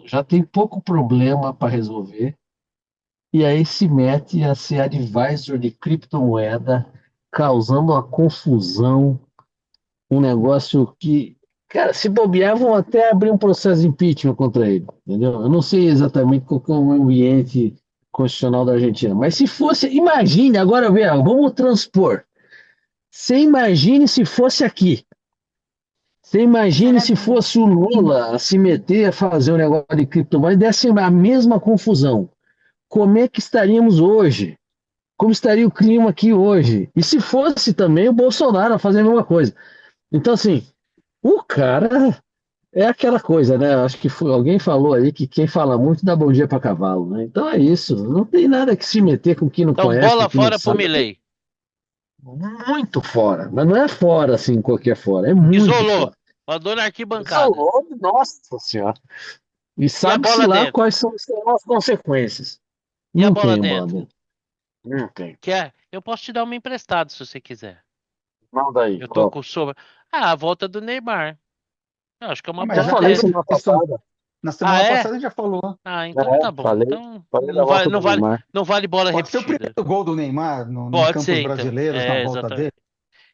já tem pouco problema para resolver, e aí se mete a ser advisor de criptomoeda, causando uma confusão, um negócio que, cara, se bobear, vão até abrir um processo de impeachment contra ele, entendeu? Eu não sei exatamente qual que é o ambiente constitucional da Argentina, mas se fosse, imagine, agora vamos transpor. Você imagine se fosse aqui. Você imagine se Maravilha. fosse o Lula a se meter a fazer um negócio de criptomoeda e desse a mesma confusão. Como é que estaríamos hoje? Como estaria o clima aqui hoje? E se fosse também o Bolsonaro a fazer a mesma coisa? Então, assim, o cara é aquela coisa, né? Acho que alguém falou aí que quem fala muito dá bom dia para cavalo, né? Então é isso. Não tem nada que se meter com quem não Então, conhece, com bola quem não fora pro sabe. Milei. Muito fora. Mas não é fora assim, qualquer fora. É muito Isolou. fora. Mandou na arquibancada. Isolou, nossa senhora. E E a sabe-se bola lá dentro? quais serão as consequências. E a Não bola tem bola dentro? dentro. Não tem. Quer? Eu posso te dar uma emprestada se você quiser. Manda aí, Eu tô qual? com sobra. Ah, a volta do Neymar. Eu acho que é uma Mas Já bola já falei falou dentro. semana isso passada. na Ah, semana é? passada, a gente já falou. Ah, então É, tá bom. falei. Então Falei da volta do Neymar. não vale bola Pode ser o repetida. primeiro gol do Neymar em Pode campos ser, então. brasileiros na É, volta dele. exatamente.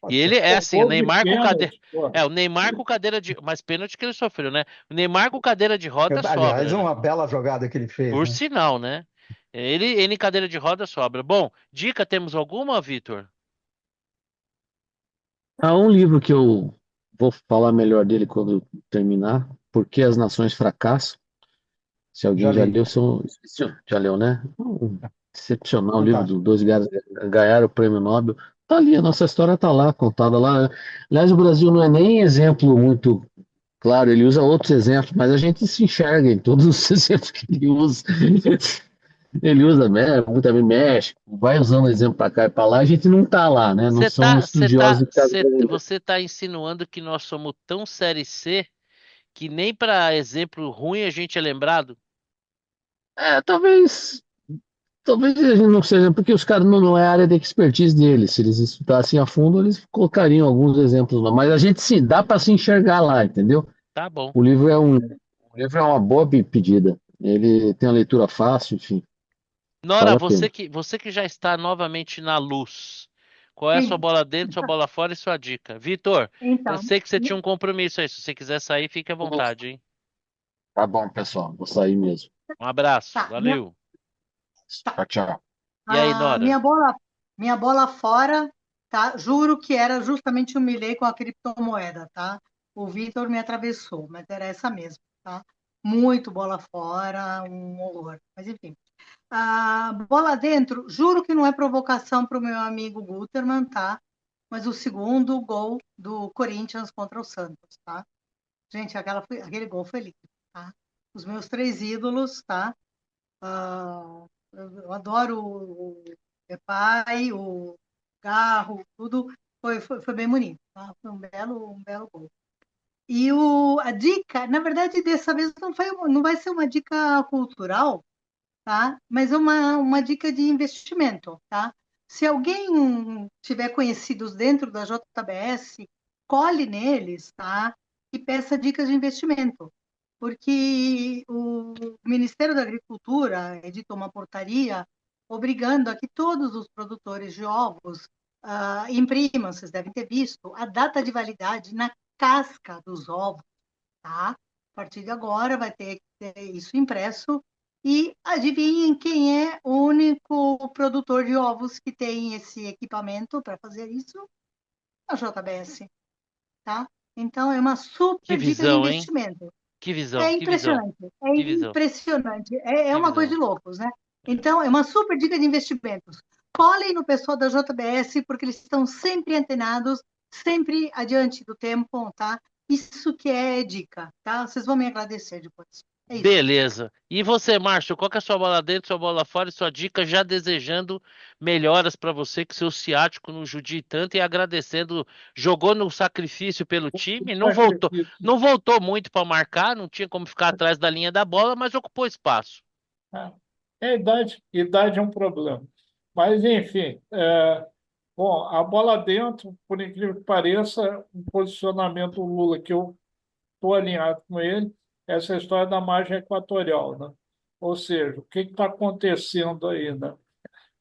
E Pode ser. ele é Pô, assim, o gol de Neymar com cadeira. pênalti, pô. É, o Neymar com cadeira de. Mas pênalti que ele sofreu, né? O Neymar com cadeira de roda Aliás, sobra, né? uma bela jogada que ele fez, Por né? sinal, né? Ele em cadeira de roda sobra. Bom, dica temos alguma, Vitor? Há um livro que eu vou falar melhor dele quando terminar, Por que as Nações Fracassam. Se Já alguém já li. leu, já leu, né? Excepcional livro dos Fantástico. dois caras que ganharam o prêmio Nobel. Tá ali, a nossa história tá lá, contada lá. Aliás, o Brasil não é nem exemplo muito claro, ele usa outros exemplos, mas a gente se enxerga em todos os exemplos que ele usa. Ele usa também México, vai usando exemplo para cá e para lá, a gente não tá lá, né? Não somos estudiosos de cada lugar. Você tá insinuando que nós somos tão série C que nem para exemplo ruim a gente é lembrado? É, talvez a gente não seja, porque os caras não é a área de expertise deles. Se eles estudassem a fundo, eles colocariam alguns exemplos lá. Mas a gente sim, dá para se enxergar lá, entendeu? Tá bom. O livro é uma boa pedida. Ele tem uma leitura fácil, enfim, Nora, vale a pena. você que já está novamente na luz, qual é a sua Sim, bola dentro, sua bola fora e sua dica? Vitor, eu então, sei que você tinha um compromisso aí. Se você quiser sair, fique à vontade, hein? Tá bom, pessoal, vou sair mesmo. Um abraço, tá, minha, valeu. tá. Tchau, tchau. E aí, A Nora? minha bola fora, tá? Juro que era justamente o Milei com a criptomoeda, tá? O Vitor me atravessou, mas era essa mesmo, tá? Muito bola fora, um horror. Mas enfim. A bola dentro, juro que não é provocação para o meu amigo Guterman, tá? Mas o segundo gol do Corinthians contra o Santos, tá? Gente, aquele gol foi lindo, tá? Os meus três ídolos, tá? Eu adoro o Depay, o Garro, tudo foi bem bonito, tá? Foi um belo gol. E a dica, na verdade, dessa vez não vai ser uma dica cultural, tá? Mas é uma dica de investimento, tá? Se alguém tiver conhecidos dentro da JBS, cole neles, tá? E peça dicas de investimento, porque o Ministério da Agricultura editou uma portaria obrigando a que todos os produtores de ovos imprimam, vocês devem ter visto, a data de validade na casca dos ovos, tá? A partir de agora vai ter que ter isso impresso. E adivinhem quem é o único produtor de ovos que tem esse equipamento para fazer isso? A JBS, tá? Então, é uma Que super dica de visão, hein? investimento. Que visão, É que visão, impressionante, é que visão, impressionante. É que uma coisa de visão. loucos, né? É. Então, é uma super dica de investimentos. Colhem no pessoal da JBS, porque eles estão sempre antenados, sempre adiante do tempo, tá? Isso que é dica, tá? Vocês vão me agradecer depois. É isso. Beleza. E você, Márcio, qual que é a sua bola dentro, sua bola fora e sua dica? Já desejando melhoras para você, que seu ciático não judie tanto e agradecendo. Jogou no sacrifício pelo time, Sacrifício. não voltou muito para marcar, não tinha como ficar atrás da linha da bola, mas ocupou espaço. Ah, idade é um problema. Mas, enfim, bom, a bola dentro, por incrível que pareça, o posicionamento do Lula, que eu estou alinhado com ele, essa história da margem equatorial, né? Ou seja, o que está acontecendo aí, né?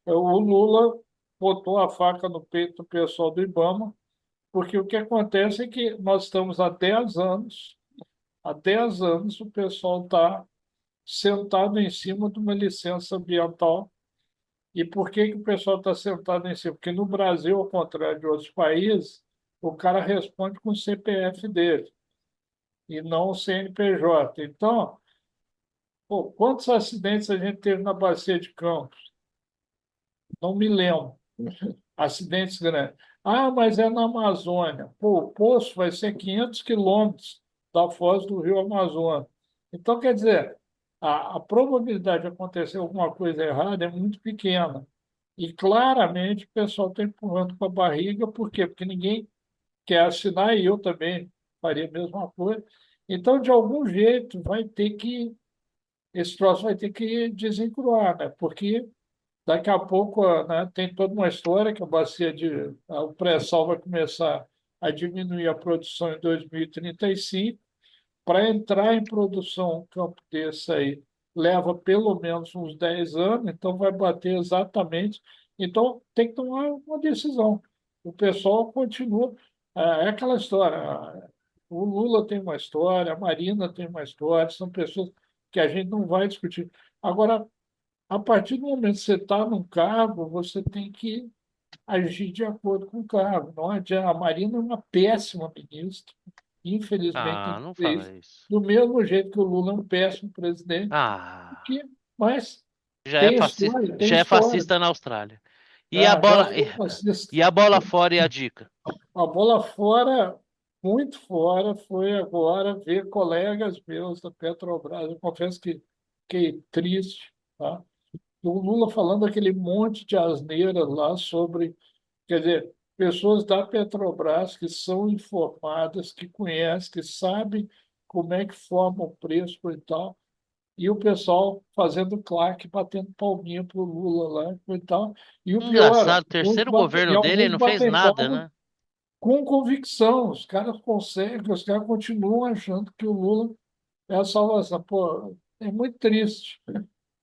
O Lula botou a faca no peito do pessoal do IBAMA, porque o que acontece é que nós estamos há 10 anos o pessoal está sentado em cima de uma licença ambiental E por que que o pessoal está sentado em cima? Porque no Brasil, ao contrário de outros países, o cara responde com o CPF dele e não o CNPJ. Então, pô, quantos acidentes a gente teve na Bacia de Campos? Não me lembro. Acidentes grandes. Ah, mas é na Amazônia. Pô, o poço vai ser 500 quilômetros da foz do Rio Amazonas. Então, quer dizer, a probabilidade de acontecer alguma coisa errada é muito pequena. E claramente o pessoal está empurrando com a barriga, por quê? Porque ninguém quer assinar e eu também faria a mesma coisa. Então, de algum jeito, esse troço vai ter que desencruar, né? Porque daqui a pouco, né, tem toda uma história que o pré-sal vai começar a diminuir a produção em 2035. Para entrar em produção um campo desse aí, leva pelo menos uns 10 anos, então vai bater exatamente. Então, tem que tomar uma decisão. O pessoal continua. É aquela história. O Lula tem uma história, a Marina tem uma história, são pessoas que a gente não vai discutir. Agora, a partir do momento que você está num cargo, você tem que agir de acordo com o cargo. Não adianta. A Marina é uma péssima ministra, infelizmente tem Ah, que não dizer fala isso. isso. Do mesmo jeito que o Lula é um péssimo presidente, Ah, que, mas já é tem fascista, história, tem já é história. fascista na Austrália. E a Ah, já bola, foi fascista. e a bola fora e a dica? A bola fora, muito fora, foi agora ver colegas meus da Petrobras. Eu confesso que fiquei triste, tá? O Lula falando aquele monte de asneira lá sobre, quer dizer, pessoas da Petrobras que são informadas, que conhecem, que sabem como é que forma o preço e tal, e o pessoal fazendo claque, batendo palminha pro Lula lá e tal. E o pior, Engraçado, terceiro e governo dele ele alguns não fez batem nada, palma né? com convicção. Os caras conseguem, os caras continuam achando que o Lula é a salvação. Pô, é muito triste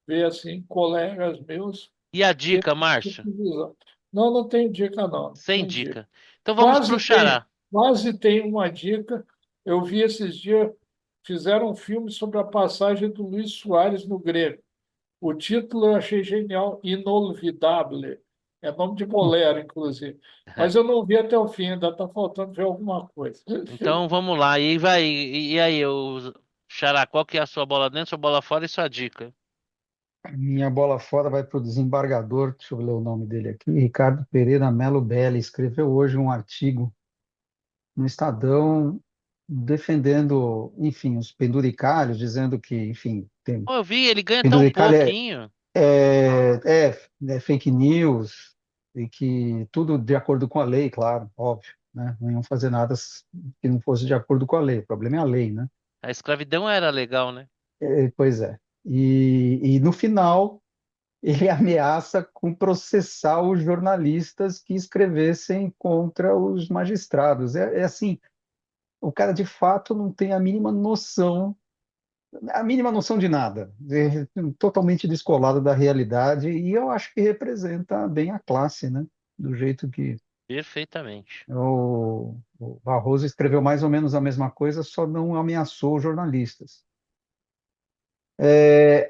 ver assim colegas meus E a ter dica, esse tipo Márcio? de visão. Não, não tem dica, não. Não Sem tem dica. dica. Então vamos pro Xará. Quase tem uma dica. Eu vi esses dias, fizeram um filme sobre a passagem do Luís Soares no Grêmio. O título eu achei genial, Inolvidable. É nome de bolero, inclusive. Mas eu não vi até o fim, ainda está faltando ver alguma coisa. Então vamos lá. E vai. E aí, Xará, qual que é a sua bola dentro, sua bola fora e sua dica? Minha bola fora vai para o desembargador, deixa eu ler o nome dele aqui, Ricardo Pereira Melo Belli, escreveu hoje um artigo no Estadão defendendo, enfim, os penduricalhos, dizendo que, enfim, tem Oh, eu vi, ele ganha tão penduricalho pouquinho. é fake news e que tudo de acordo com a lei, claro, óbvio, né? Não iam fazer nada que não fosse de acordo com a lei. O problema é a lei, né? A escravidão era legal, né? Pois é. E no final ele ameaça com processar os jornalistas que escrevessem contra os magistrados. É assim, o cara de fato não tem a mínima noção de nada, totalmente descolado da realidade, e eu acho que representa bem a classe, né? Do jeito que Perfeitamente. o Barroso escreveu mais ou menos a mesma coisa, só não ameaçou os jornalistas.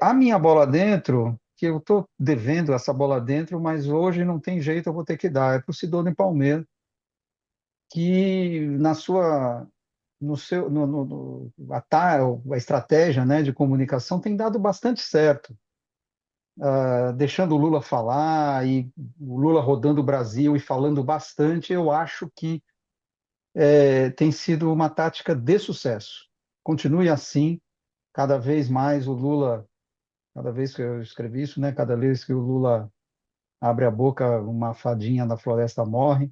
A minha bola dentro, que eu estou devendo essa bola dentro, mas hoje não tem jeito, eu vou ter que dar, é para o Sidônio Palmeira, que na sua no seu, a estratégia, né, de comunicação tem dado bastante certo, deixando o Lula falar e o Lula rodando o Brasil e falando bastante, eu acho que tem sido uma tática de sucesso. Continue assim, cada vez mais o Lula, cada vez que eu escrevi isso, né, cada vez que o Lula abre a boca, uma fadinha da floresta morre.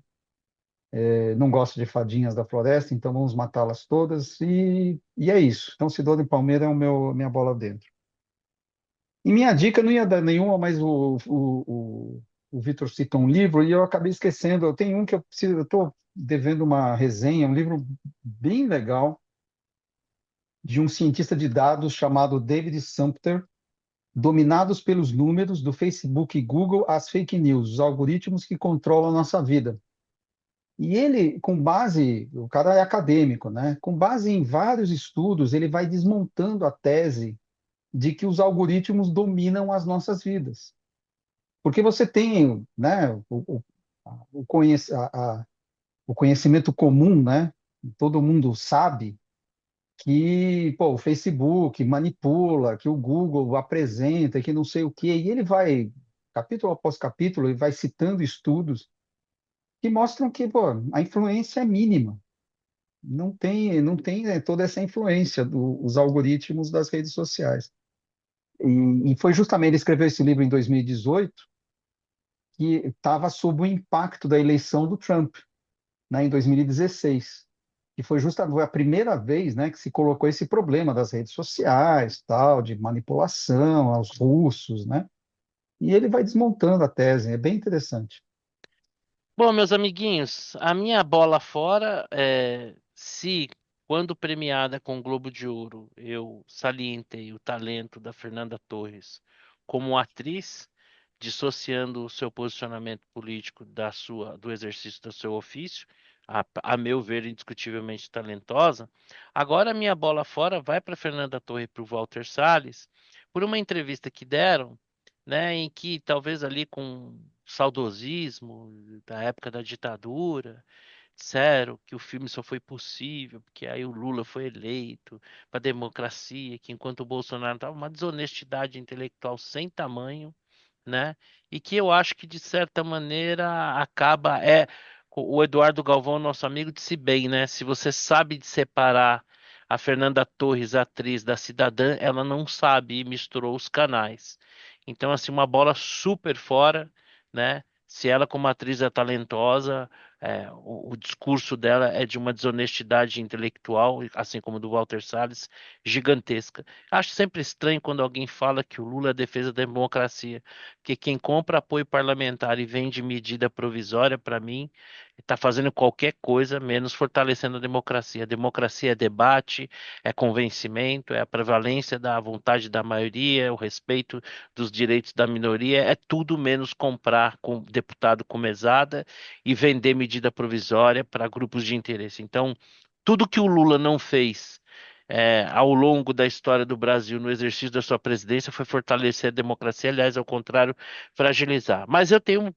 Não gosto de fadinhas da floresta, então vamos matá-las todas, e é isso. Então, Sidônio Palmeira é minha bola dentro. E minha dica não ia dar nenhuma, mas o Vitor cita um livro e eu acabei esquecendo. Eu tenho um que eu estou devendo uma resenha, um livro bem legal, de um cientista de dados chamado David Sumpter, Dominados pelos Números, do Facebook e Google, as Fake News, os algoritmos que controlam a nossa vida. E ele, o cara é acadêmico, né? Com base em vários estudos, ele vai desmontando a tese de que os algoritmos dominam as nossas vidas. porque você tem, né, o, conhec- o conhecimento comum, né? Todo mundo sabe que, pô, o Facebook manipula, que o Google apresenta, que não sei o quê, e ele vai, capítulo após capítulo, ele vai citando estudos que mostram que, pô, a influência é mínima. Não tem toda essa influência dos algoritmos das redes sociais. E foi justamente, ele escreveu esse livro em 2018, que estava sob o impacto da eleição do Trump, né, em 2016, que foi justamente a primeira vez, né, que se colocou esse problema das redes sociais, tal, de manipulação aos russos, né? E ele vai desmontando a tese, é bem interessante. Bom, meus amiguinhos, a minha bola fora é se, quando premiada com o Globo de Ouro, eu salientei o talento da Fernanda Torres como atriz, dissociando o seu posicionamento político do exercício do seu ofício, a meu ver, indiscutivelmente talentosa. Agora a minha bola fora vai para Fernanda Torres e para o Walter Salles, por uma entrevista que deram, né, em que talvez ali com saudosismo da época da ditadura, disseram que o filme só foi possível porque aí o Lula foi eleito para a democracia, que enquanto o Bolsonaro estava uma desonestidade intelectual sem tamanho, né? E que eu acho que de certa maneira acaba o Eduardo Galvão, nosso amigo, disse bem, né? Se você sabe de separar a Fernanda Torres, a atriz da Cidadã, ela não sabe e misturou os canais. Então, assim, uma bola super fora, né? Se ela, como atriz, é talentosa, o discurso dela é de uma desonestidade intelectual, assim como o do Walter Salles, gigantesca. Acho sempre estranho quando alguém fala que o Lula é a defesa da democracia, porque quem compra apoio parlamentar e vende medida provisória, para mim, está fazendo qualquer coisa menos fortalecendo a democracia. A democracia é debate, é convencimento, é a prevalência da vontade da maioria, é o respeito dos direitos da minoria, é tudo menos comprar com deputado com mesada e vender medida provisória para grupos de interesse. Então, tudo que o Lula não fez ao longo da história do Brasil no exercício da sua presidência foi fortalecer a democracia, aliás, ao contrário, fragilizar. Mas eu tenho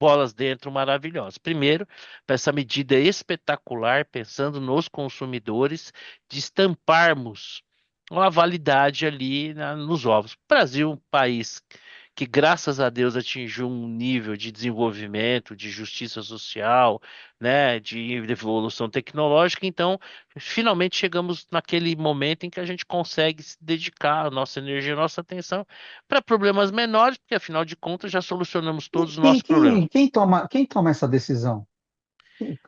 bolas dentro maravilhosas. Primeiro, para essa medida espetacular, pensando nos consumidores, de estamparmos uma validade ali nos ovos. O Brasil, um país que, graças a Deus, atingiu um nível de desenvolvimento, de justiça social, né, de evolução tecnológica, então, finalmente chegamos naquele momento em que a gente consegue se dedicar a nossa energia, a nossa atenção para problemas menores, porque afinal de contas já solucionamos E todos os nossos problemas. quem toma essa decisão?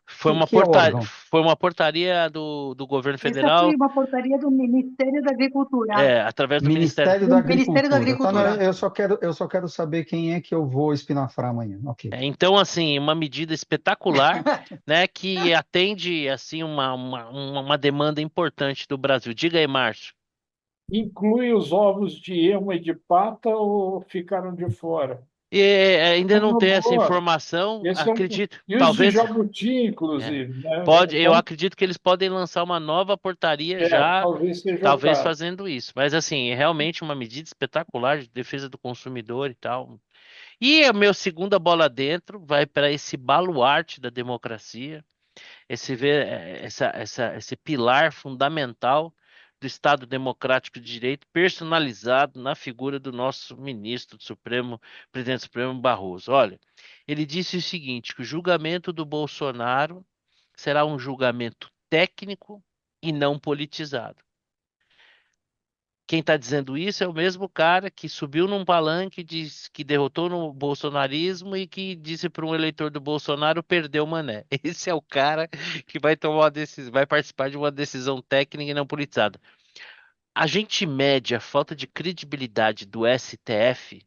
Foi uma Que portaria, órgão? foi uma portaria do governo Essa foi federal, uma portaria do Ministério da Agricultura, através do Ministério. Ministério do da Ministério da Agricultura. Tá, não, Agricultura. eu só quero saber quem é que eu vou espinafrar amanhã. Ok. Então, assim, uma medida espetacular, né, que atende assim uma demanda importante do Brasil. Diga aí, Márcio. Inclui os ovos de ema e de pata ou ficaram de fora? E, ainda não Uma tem essa boa. informação, Esse é acredito. E os de Talvez, jabuti, é, inclusive, né? eu Então, acredito que eles podem lançar uma nova portaria já, talvez seja o talvez caso. fazendo isso. Mas assim, é realmente uma medida espetacular de defesa do consumidor e tal. E a minha segunda bola dentro vai para esse baluarte da democracia, esse pilar fundamental do Estado Democrático de Direito, personalizado na figura do nosso ministro do Supremo, presidente Supremo Barroso. Olha, ele disse o seguinte, que o julgamento do Bolsonaro será um julgamento técnico e não politizado. Quem está dizendo isso é o mesmo cara que subiu num palanque, disse que derrotou no bolsonarismo e que disse para um eleitor do Bolsonaro perdeu o mané. Esse é o cara que vai tomar uma decisão, vai participar de uma decisão técnica e não politizada. A gente mede a falta de credibilidade do STF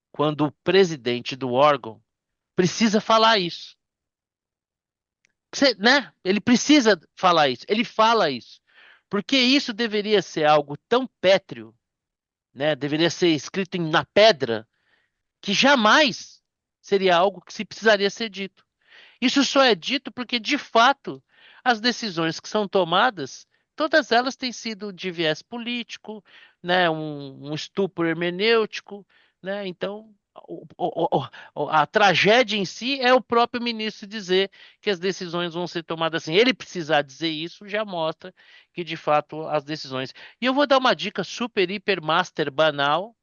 quando o presidente do órgão precisa falar isso. Né? Ele precisa falar isso. Ele fala isso. Porque isso deveria ser algo tão pétreo, né? Deveria ser escrito na pedra, que jamais seria algo que se precisaria ser dito. Isso só é dito porque, de fato, as decisões que são tomadas, todas elas têm sido de viés político, né? Um estupro hermenêutico, né? Então, A tragédia em si é o próprio ministro dizer que as decisões vão ser tomadas assim. Ele precisar dizer isso já mostra que, de fato, as decisões. E eu vou dar uma dica super, hiper, master, banal,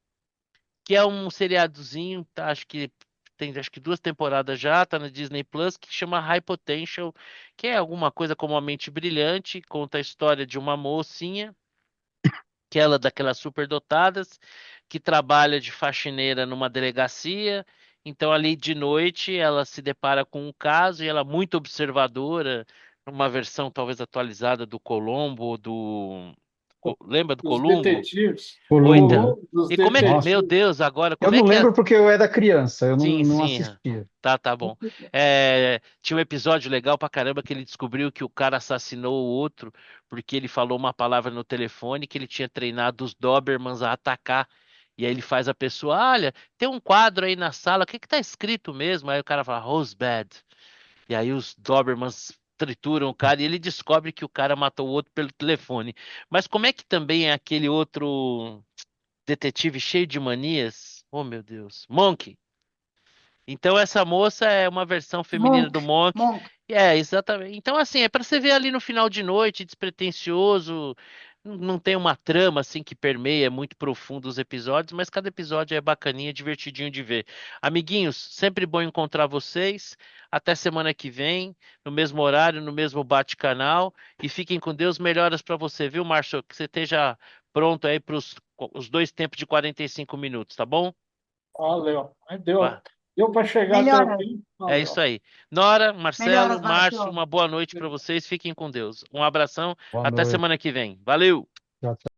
que é um seriadozinho, tá? Acho que tem acho que 2 temporadas já, tá na Disney Plus, que chama High Potential, que é alguma coisa como A Mente Brilhante, conta a história de uma mocinha que ela é daquelas superdotadas, que trabalha de faxineira numa delegacia. Então, ali de noite, ela se depara com um caso e ela é muito observadora, uma versão talvez atualizada do Colombo, lembra do Dos Columbo? detetives. Ou Columbo. então. Colombo dos E como é que. Nossa, Meu detetives. Deus, agora, eu como é não que é? lembro porque eu era criança, eu Sim, não sim. assistia. Tá bom. Tinha um episódio legal pra caramba que ele descobriu que o cara assassinou o outro porque ele falou uma palavra no telefone que ele tinha treinado os Dobermans a atacar. E aí ele faz a pessoa, olha, tem um quadro aí na sala, o que que tá escrito mesmo? Aí o cara fala, Rosebud. E aí os Dobermans trituram o cara e ele descobre que o cara matou o outro pelo telefone. Mas como é que também é aquele outro detetive cheio de manias? Oh, meu Deus. Monk. Então essa moça é uma versão feminina Monk, do Monk. Monk. É, exatamente. Então assim, é para você ver ali no final de noite, despretensioso, não tem uma trama assim que permeia muito profundo os episódios, mas cada episódio é bacaninha, divertidinho de ver. Amiguinhos, sempre bom encontrar vocês. Até semana que vem, no mesmo horário, no mesmo bate-canal, e fiquem com Deus. Melhoras para você, viu, Márcio? Que você esteja pronto aí para os 2 tempos de 45 minutos, tá bom? Valeu. Mas deu, Vá. deu para chegar até o Melhoras, fim. É isso Valeu. aí. Nora, Marcelo, melhoras, Márcio, Márcio. uma boa noite para vocês. Fiquem com Deus. Um abração. Boa Até noite. semana que vem. Valeu! Tchau, tchau.